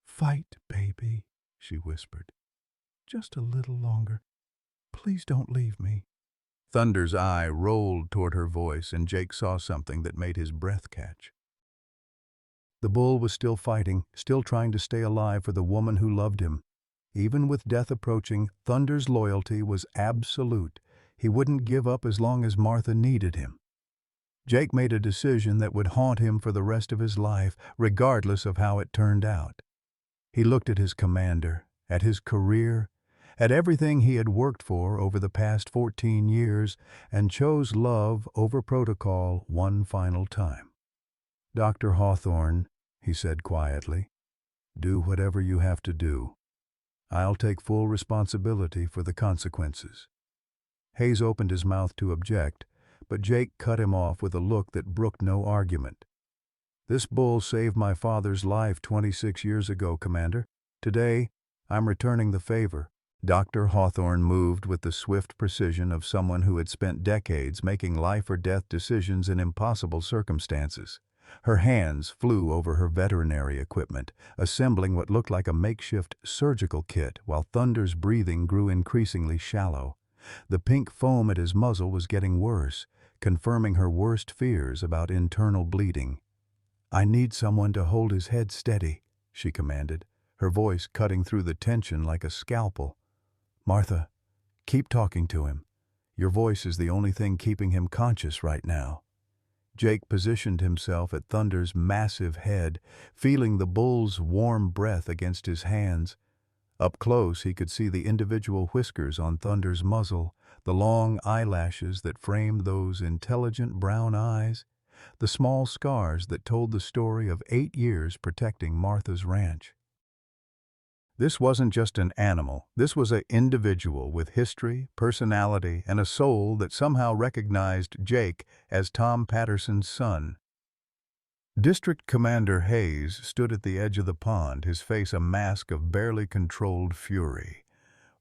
"Fight, baby," she whispered. "Just a little longer. Please don't leave me." Thunder's eye rolled toward her voice, and Jake saw something that made his breath catch. The bull was still fighting, still trying to stay alive for the woman who loved him. Even with death approaching, Thunder's loyalty was absolute. He wouldn't give up as long as Martha needed him. Jake made a decision that would haunt him for the rest of his life, regardless of how it turned out. He looked at his commander, at his career, at everything he had worked for over the past 14 years, and chose love over protocol one final time. "Dr. Hawthorne," he said quietly, "do whatever you have to do. I'll take full responsibility for the consequences." Hayes opened his mouth to object, but Jake cut him off with a look that brooked no argument. "This bull saved my father's life 26 years ago, Commander. Today, I'm returning the favor." Dr. Hawthorne moved with the swift precision of someone who had spent decades making life-or-death decisions in impossible circumstances. Her hands flew over her veterinary equipment, assembling what looked like a makeshift surgical kit while Thunder's breathing grew increasingly shallow. The pink foam at his muzzle was getting worse, confirming her worst fears about internal bleeding. "I need someone to hold his head steady," she commanded, her voice cutting through the tension like a scalpel. "Martha, keep talking to him. Your voice is the only thing keeping him conscious right now." Jake positioned himself at Thunder's massive head, feeling the bull's warm breath against his hands. Up close, he could see the individual whiskers on Thunder's muzzle, the long eyelashes that framed those intelligent brown eyes. the small scars that told the story of 8 years protecting Martha's ranch. This wasn't just an animal. This was an individual with history, personality, and a soul that somehow recognized Jake as Tom Patterson's son. District Commander Hayes stood at the edge of the pond, his face a mask of barely controlled fury.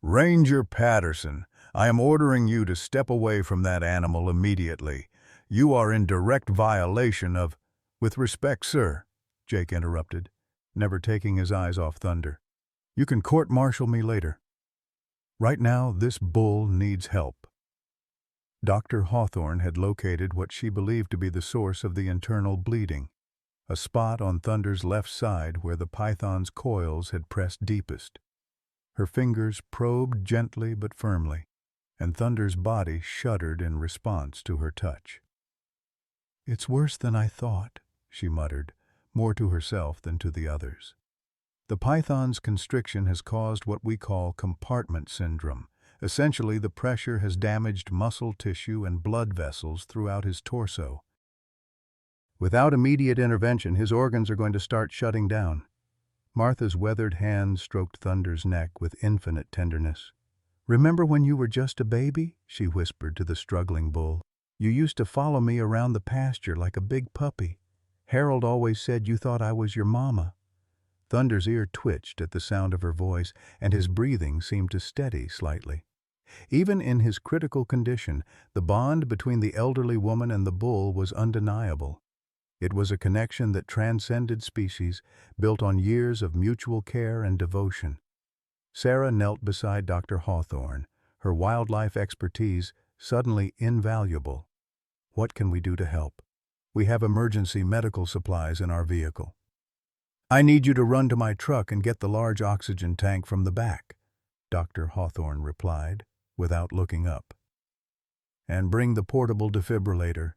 "Ranger Patterson, I am ordering you to step away from that animal immediately. You are in direct violation of—" "With respect, sir," Jake interrupted, never taking his eyes off Thunder. "You can court-martial me later. Right now, this bull needs help." Dr. Hawthorne had located what she believed to be the source of the internal bleeding, a spot on Thunder's left side where the python's coils had pressed deepest. Her fingers probed gently but firmly, and Thunder's body shuddered in response to her touch. "It's worse than I thought," she muttered, more to herself than to the others. "The python's constriction has caused what we call compartment syndrome. Essentially, the pressure has damaged muscle tissue and blood vessels throughout his torso. Without immediate intervention, his organs are going to start shutting down." Martha's weathered hand stroked Thunder's neck with infinite tenderness. "Remember when you were just a baby?" she whispered to the struggling bull. "You used to follow me around the pasture like a big puppy. Harold always said you thought I was your mama." Thunder's ear twitched at the sound of her voice, and his breathing seemed to steady slightly. Even in his critical condition, the bond between the elderly woman and the bull was undeniable. It was a connection that transcended species, built on years of mutual care and devotion. Sarah knelt beside Dr. Hawthorne, her wildlife expertise suddenly invaluable. "What can we do to help? We have emergency medical supplies in our vehicle." "I need you to run to my truck and get the large oxygen tank from the back," Dr. Hawthorne replied, without looking up. "And bring the portable defibrillator.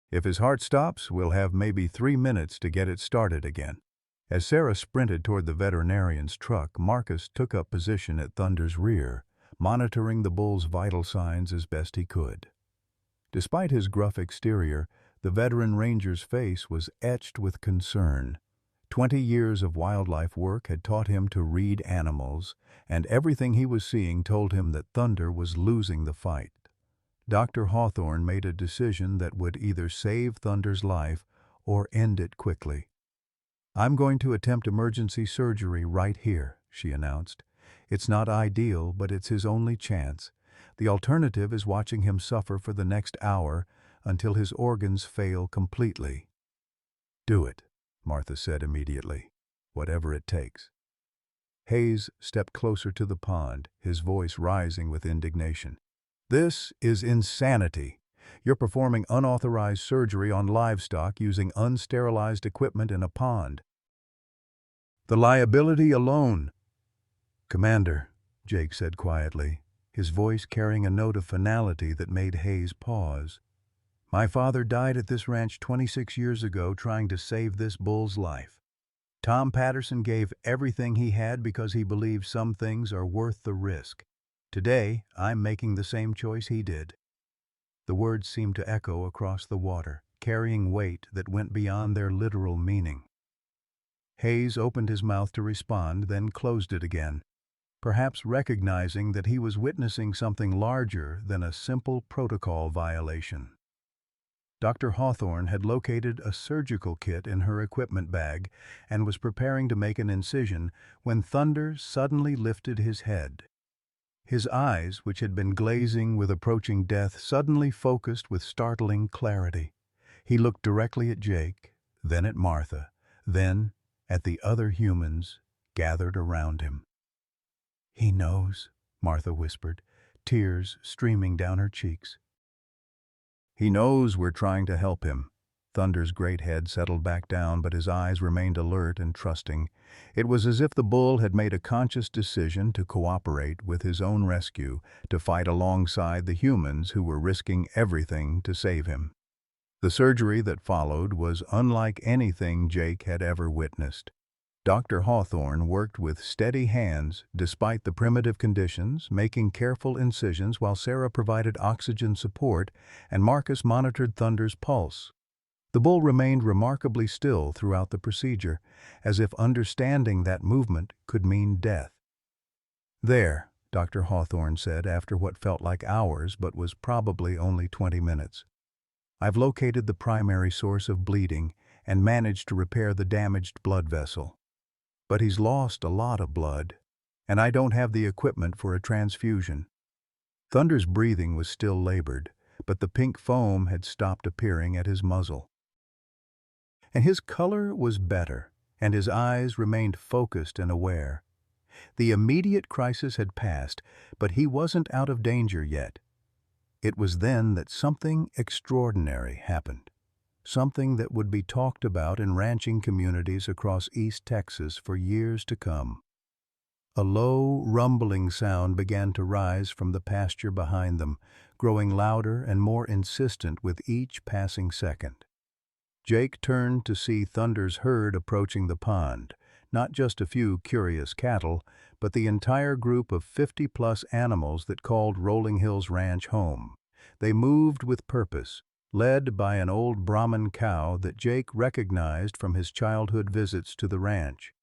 If his heart stops, we'll have maybe 3 minutes to get it started again." As Sarah sprinted toward the veterinarian's truck, Marcus took up position at Thunder's rear, monitoring the bull's vital signs as best he could. Despite his gruff exterior, the veteran ranger's face was etched with concern. 20 years of wildlife work had taught him to read animals, and everything he was seeing told him that Thunder was losing the fight. Dr. Hawthorne made a decision that would either save Thunder's life or end it quickly. "I'm going to attempt emergency surgery right here," she announced. "It's not ideal, but it's his only chance. The alternative is watching him suffer for the next hour until his organs fail completely." "Do it," Martha said immediately. "Whatever it takes." Hayes stepped closer to the pond, his voice rising with indignation. "This is insanity. You're performing unauthorized surgery on livestock using unsterilized equipment in a pond. The liability alone—" "Commander," Jake said quietly, his voice carrying a note of finality that made Hayes pause. "My father died at this ranch 26 years ago trying to save this bull's life. Tom Patterson gave everything he had because he believed some things are worth the risk. Today, I'm making the same choice he did." The words seemed to echo across the water, carrying weight that went beyond their literal meaning. Hayes opened his mouth to respond, then closed it again, perhaps recognizing that he was witnessing something larger than a simple protocol violation. Dr. Hawthorne had located a surgical kit in her equipment bag and was preparing to make an incision when Thunder suddenly lifted his head. His eyes, which had been glazing with approaching death, suddenly focused with startling clarity. He looked directly at Jake, then at Martha, then at the other humans gathered around him. "He knows," Martha whispered, tears streaming down her cheeks. "He knows we're trying to help him." Thunder's great head settled back down, but his eyes remained alert and trusting. It was as if the bull had made a conscious decision to cooperate with his own rescue, to fight alongside the humans who were risking everything to save him. The surgery that followed was unlike anything Jake had ever witnessed. Dr. Hawthorne worked with steady hands despite the primitive conditions, making careful incisions while Sarah provided oxygen support and Marcus monitored Thunder's pulse. The bull remained remarkably still throughout the procedure, as if understanding that movement could mean death. "There," Dr. Hawthorne said after what felt like hours but was probably only 20 minutes. "I've located the primary source of bleeding and managed to repair the damaged blood vessel. But he's lost a lot of blood, and I don't have the equipment for a transfusion." Thunder's breathing was still labored, but the pink foam had stopped appearing at his muzzle. And his color was better, and his eyes remained focused and aware. The immediate crisis had passed, but he wasn't out of danger yet. It was then that something extraordinary happened. Something that would be talked about in ranching communities across East Texas for years to come. A low, rumbling sound began to rise from the pasture behind them, growing louder and more insistent with each passing second. Jake turned to see Thunder's herd approaching the pond, not just a few curious cattle, but the entire group of 50-plus animals that called Rolling Hills Ranch home. They moved with purpose, led by an old Brahman cow that Jake recognized from his childhood visits to the ranch.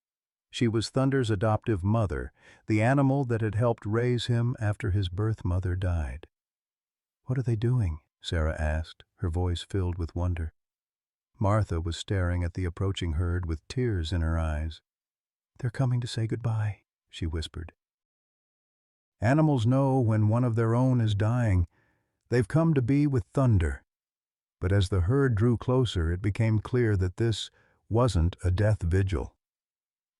She was Thunder's adoptive mother, the animal that had helped raise him after his birth mother died. "What are they doing?" Sarah asked, her voice filled with wonder. Martha was staring at the approaching herd with tears in her eyes. "They're coming to say goodbye," she whispered. "Animals know when one of their own is dying. They've come to be with Thunder." But as the herd drew closer, it became clear that this wasn't a death vigil.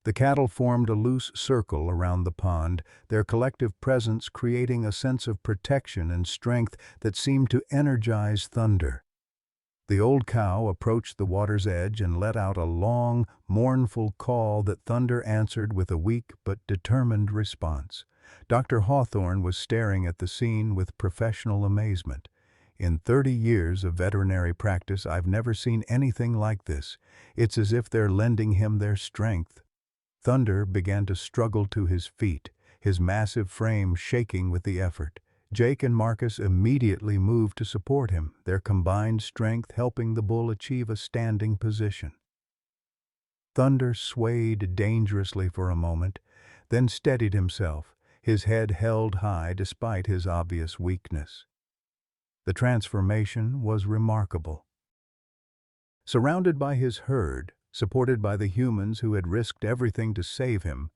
The cattle formed a loose circle around the pond, their collective presence creating a sense of protection and strength that seemed to energize Thunder. The old cow approached the water's edge and let out a long, mournful call that Thunder answered with a weak but determined response. Dr. Hawthorne was staring at the scene with professional amazement. "In 30 years of veterinary practice, I've never seen anything like this. It's as if they're lending him their strength." Thunder began to struggle to his feet, his massive frame shaking with the effort. Jake and Marcus immediately moved to support him, their combined strength helping the bull achieve a standing position. Thunder swayed dangerously for a moment, then steadied himself, his head held high despite his obvious weakness. The transformation was remarkable. Surrounded by his herd, supported by the humans who had risked everything to save him,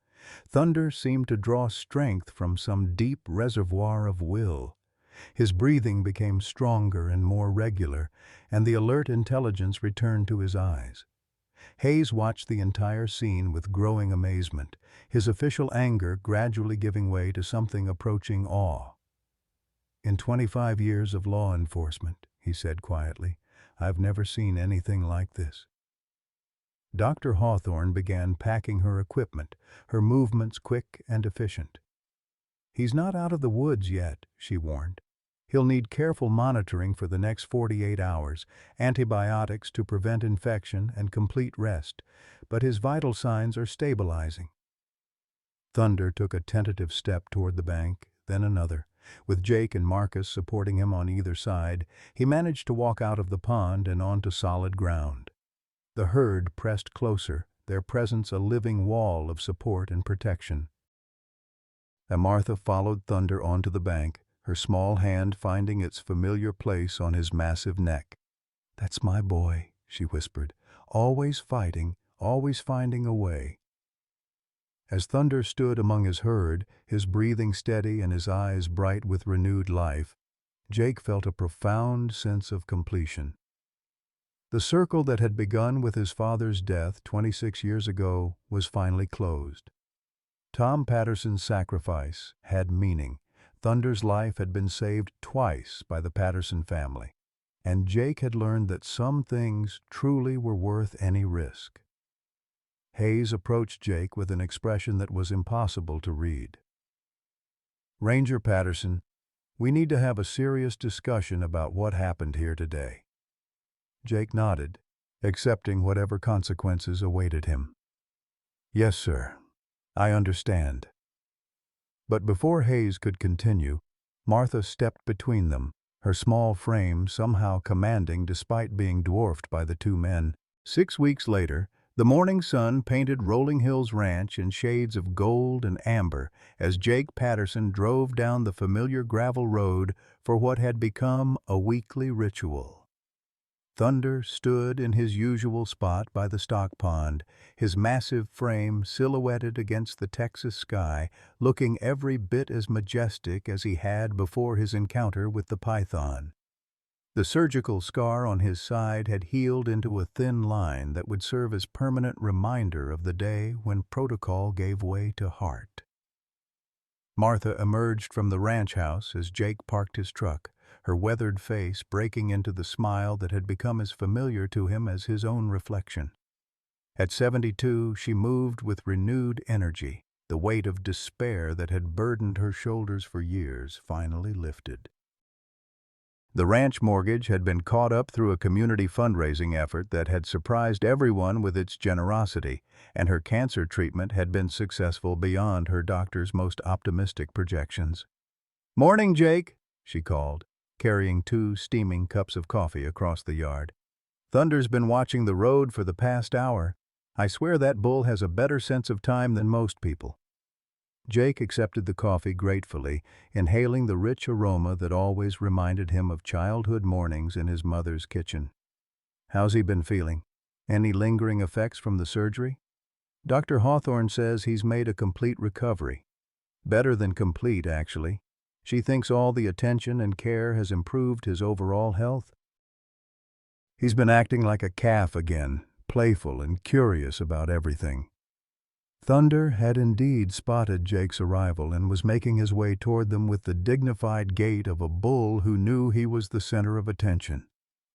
Thunder seemed to draw strength from some deep reservoir of will. His breathing became stronger and more regular, and the alert intelligence returned to his eyes. Hayes watched the entire scene with growing amazement, his official anger gradually giving way to something approaching awe. "In 25 years of law enforcement," he said quietly, "I've never seen anything like this." Dr. Hawthorne began packing her equipment, her movements quick and efficient. "He's not out of the woods yet," she warned. "He'll need careful monitoring for the next 48 hours, antibiotics to prevent infection and complete rest, but his vital signs are stabilizing." Thunder took a tentative step toward the bank, then another. With Jake and Marcus supporting him on either side, he managed to walk out of the pond and onto solid ground. The herd pressed closer, their presence a living wall of support and protection. And Martha followed Thunder onto the bank, her small hand finding its familiar place on his massive neck. "That's my boy," she whispered, "always fighting, always finding a way." As Thunder stood among his herd, his breathing steady and his eyes bright with renewed life, Jake felt a profound sense of completion. The circle that had begun with his father's death 26 years ago was finally closed. Tom Patterson's sacrifice had meaning. Thunder's life had been saved twice by the Patterson family, and Jake had learned that some things truly were worth any risk. Hayes approached Jake with an expression that was impossible to read. "Ranger Patterson, we need to have a serious discussion about what happened here today." Jake nodded, accepting whatever consequences awaited him. Yes, sir. I understand. But before Hayes could continue, Martha stepped between them, her small frame somehow commanding despite being dwarfed by the two men. 6 weeks later, the morning sun painted Rolling Hills Ranch in shades of gold and amber as Jake Patterson drove down the familiar gravel road for what had become a weekly ritual. Thunder stood in his usual spot by the stock pond, his massive frame silhouetted against the Texas sky, looking every bit as majestic as he had before his encounter with the python. The surgical scar on his side had healed into a thin line that would serve as permanent reminder of the day when protocol gave way to heart. Martha emerged from the ranch house as Jake parked his truck, her weathered face breaking into the smile that had become as familiar to him as his own reflection. At 72, she moved with renewed energy, the weight of despair that had burdened her shoulders for years finally lifted. The ranch mortgage had been caught up through a community fundraising effort that had surprised everyone with its generosity, and her cancer treatment had been successful beyond her doctor's most optimistic projections. "Morning, Jake," she called, carrying 2 steaming cups of coffee across the yard. "Thunder's been watching the road for the past hour. I swear that bull has a better sense of time than most people." Jake accepted the coffee gratefully, inhaling the rich aroma that always reminded him of childhood mornings in his mother's kitchen. "How's he been feeling? Any lingering effects from the surgery?" "Dr. Hawthorne says he's made a complete recovery. Better than complete, actually. She thinks all the attention and care has improved his overall health." "He's been acting like a calf again, playful and curious about everything." Thunder had indeed spotted Jake's arrival and was making his way toward them with the dignified gait of a bull who knew he was the center of attention.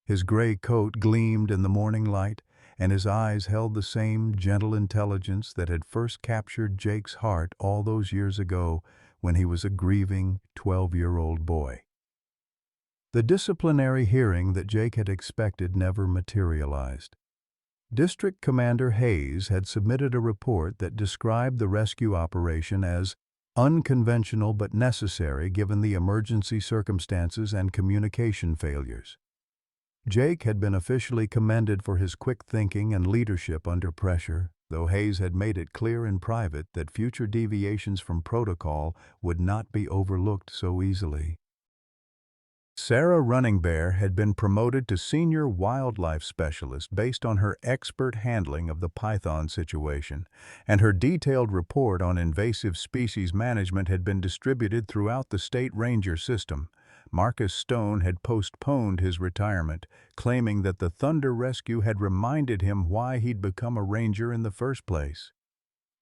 His gray coat gleamed in the morning light, and his eyes held the same gentle intelligence that had first captured Jake's heart all those years ago when he was a grieving 12-year-old boy. The disciplinary hearing that Jake had expected never materialized. District Commander Hayes had submitted a report that described the rescue operation as unconventional but necessary given the emergency circumstances and communication failures. Jake had been officially commended for his quick thinking and leadership under pressure, though Hayes had made it clear in private that future deviations from protocol would not be overlooked so easily. Sarah Running Bear had been promoted to senior wildlife specialist based on her expert handling of the python situation, and her detailed report on invasive species management had been distributed throughout the state ranger system. Marcus Stone had postponed his retirement, claiming that the Thunder rescue had reminded him why he'd become a ranger in the first place.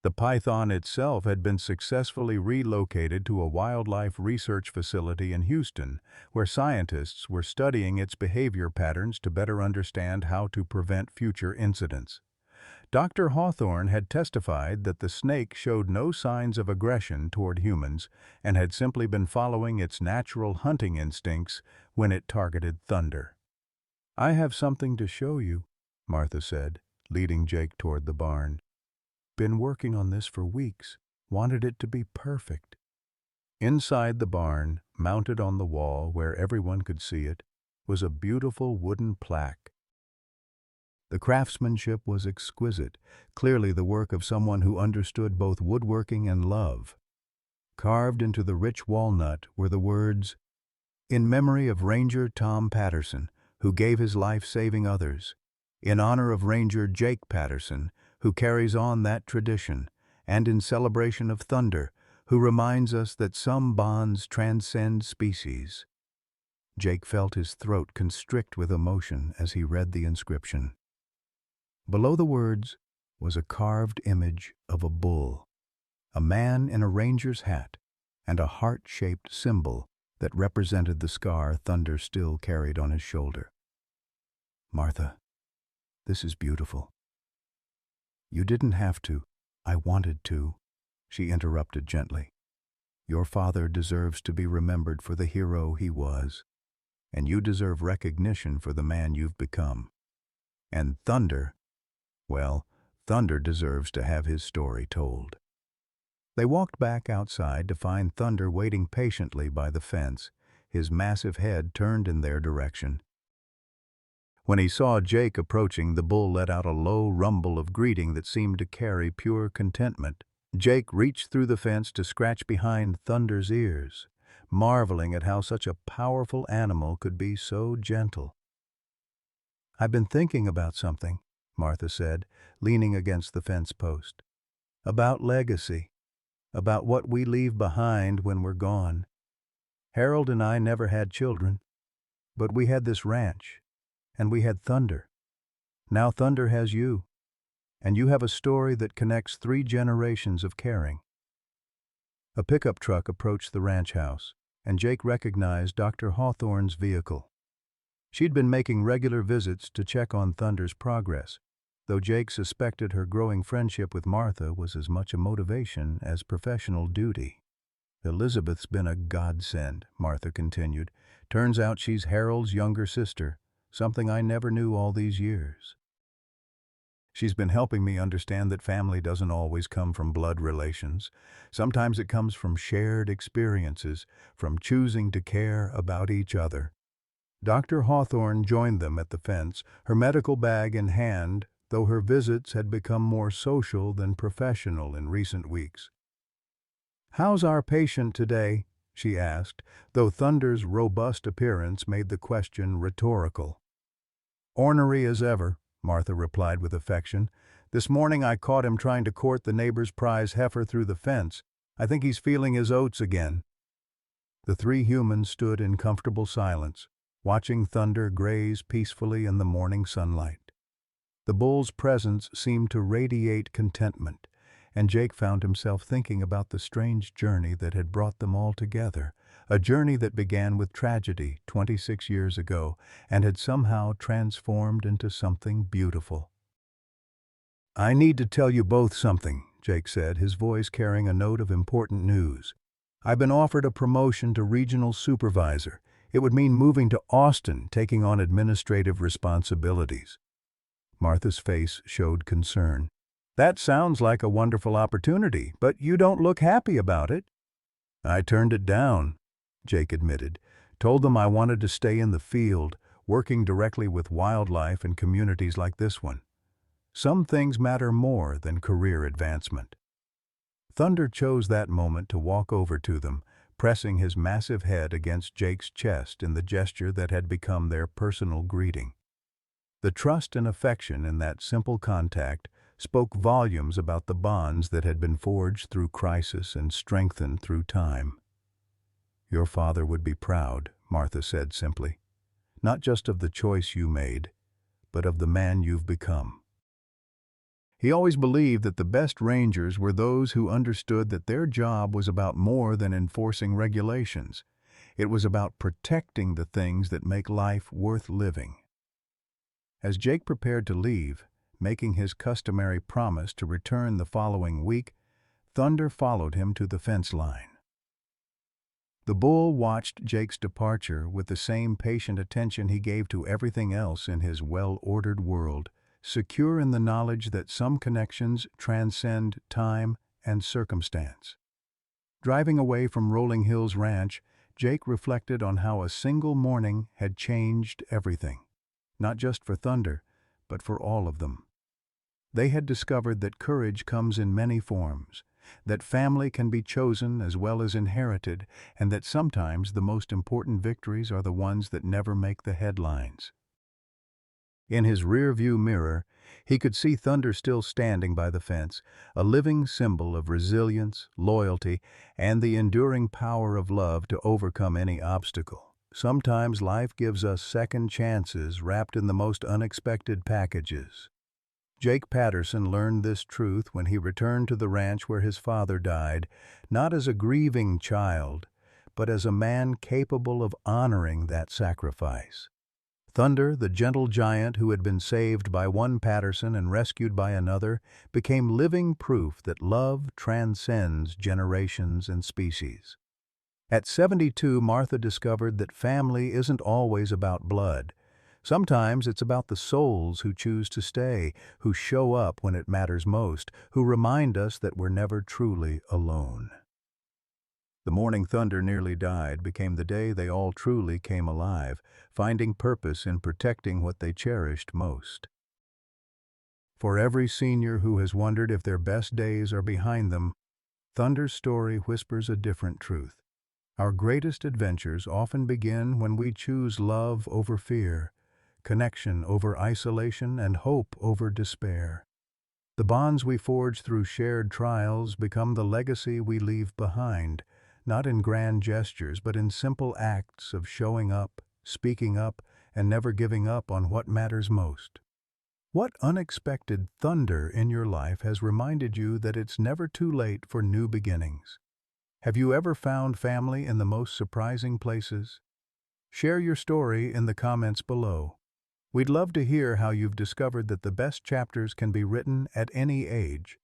The python itself had been successfully relocated to a wildlife research facility in Houston, where scientists were studying its behavior patterns to better understand how to prevent future incidents. Dr. Hawthorne had testified that the snake showed no signs of aggression toward humans and had simply been following its natural hunting instincts when it targeted Thunder. "I have something to show you," Martha said, leading Jake toward the barn. "Been working on this for weeks. Wanted it to be perfect." Inside the barn, mounted on the wall where everyone could see it, was a beautiful wooden plaque. The craftsmanship was exquisite, clearly the work of someone who understood both woodworking and love. Carved into the rich walnut were the words, "In memory of Ranger Tom Patterson, who gave his life saving others. In honor of Ranger Jake Patterson, who carries on that tradition, and in celebration of Thunder, who reminds us that some bonds transcend species." Jake felt his throat constrict with emotion as he read the inscription. Below the words was a carved image of a bull, a man in a ranger's hat, and a heart-shaped symbol that represented the scar Thunder still carried on his shoulder. "Martha, this is beautiful." "You didn't have to. I wanted to," she interrupted gently. "Your father deserves to be remembered for the hero he was, and you deserve recognition for the man you've become. And Thunder, well, Thunder deserves to have his story told. They walked back outside to find Thunder waiting patiently by the fence, his massive head turned in their direction. When he saw Jake approaching, the bull let out a low rumble of greeting that seemed to carry pure contentment. Jake reached through the fence to scratch behind Thunder's ears, marveling at how such a powerful animal could be so gentle. "I've been thinking about something," Martha said, leaning against the fence post. "About legacy. About what we leave behind when we're gone. Harold and I never had children, but we had this ranch, and we had Thunder. Now Thunder has you, and you have a story that connects 3 generations of caring." A pickup truck approached the ranch house, and Jake recognized Dr. Hawthorne's vehicle. She'd been making regular visits to check on Thunder's progress, though Jake suspected her growing friendship with Martha was as much a motivation as professional duty. "Elizabeth's been a godsend," Martha continued. "Turns out she's Harold's younger sister, something I never knew all these years. She's been helping me understand that family doesn't always come from blood relations. Sometimes it comes from shared experiences, from choosing to care about each other." Dr. Hawthorne joined them at the fence, her medical bag in hand, though her visits had become more social than professional in recent weeks. "How's our patient today?" she asked, though Thunder's robust appearance made the question rhetorical. "Ornery as ever," Martha replied with affection. "This morning I caught him trying to court the neighbor's prize heifer through the fence. I think he's feeling his oats again." The 3 humans stood in comfortable silence, watching Thunder graze peacefully in the morning sunlight. The bull's presence seemed to radiate contentment, and Jake found himself thinking about the strange journey that had brought them all together, a journey that began with tragedy 26 years ago and had somehow transformed into something beautiful. "I need to tell you both something," Jake said, his voice carrying a note of important news. "I've been offered a promotion to regional supervisor. It would mean moving to Austin, taking on administrative responsibilities." Martha's face showed concern. "That sounds like a wonderful opportunity, but you don't look happy about it." "I turned it down," Jake admitted. "Told them I wanted to stay in the field, working directly with wildlife and communities like this one. Some things matter more than career advancement." Thunder chose that moment to walk over to them, pressing his massive head against Jake's chest in the gesture that had become their personal greeting. The trust and affection in that simple contact spoke volumes about the bonds that had been forged through crisis and strengthened through time. "Your father would be proud," Martha said simply. "Not just of the choice you made, but of the man you've become." He always believed that the best rangers were those who understood that their job was about more than enforcing regulations. It was about protecting the things that make life worth living. As Jake prepared to leave, making his customary promise to return the following week, Thunder followed him to the fence line. The bull watched Jake's departure with the same patient attention he gave to everything else in his well-ordered world, secure in the knowledge that some connections transcend time and circumstance. Driving away from Rolling Hills Ranch, Jake reflected on how a single morning had changed everything, not just for Thunder, but for all of them. They had discovered that courage comes in many forms, that family can be chosen as well as inherited, and that sometimes the most important victories are the ones that never make the headlines. In his rear-view mirror, he could see Thunder still standing by the fence, a living symbol of resilience, loyalty, and the enduring power of love to overcome any obstacle. Sometimes life gives us second chances wrapped in the most unexpected packages. Jake Patterson learned this truth when he returned to the ranch where his father died, not as a grieving child, but as a man capable of honoring that sacrifice. Thunder, the gentle giant who had been saved by one Patterson and rescued by another, became living proof that love transcends generations and species. At 72, Martha discovered that family isn't always about blood. Sometimes it's about the souls who choose to stay, who show up when it matters most, who remind us that we're never truly alone. The morning thunder nearly died became the day they all truly came alive, finding purpose in protecting what they cherished most. For every senior who has wondered if their best days are behind them, Thunder's story whispers a different truth. Our greatest adventures often begin when we choose love over fear, connection over isolation, and hope over despair. The bonds we forge through shared trials become the legacy we leave behind, not in grand gestures but in simple acts of showing up, speaking up, and never giving up on what matters most. What unexpected thunder in your life has reminded you that it's never too late for new beginnings? Have you ever found family in the most surprising places? Share your story in the comments below. We'd love to hear how you've discovered that the best chapters can be written at any age.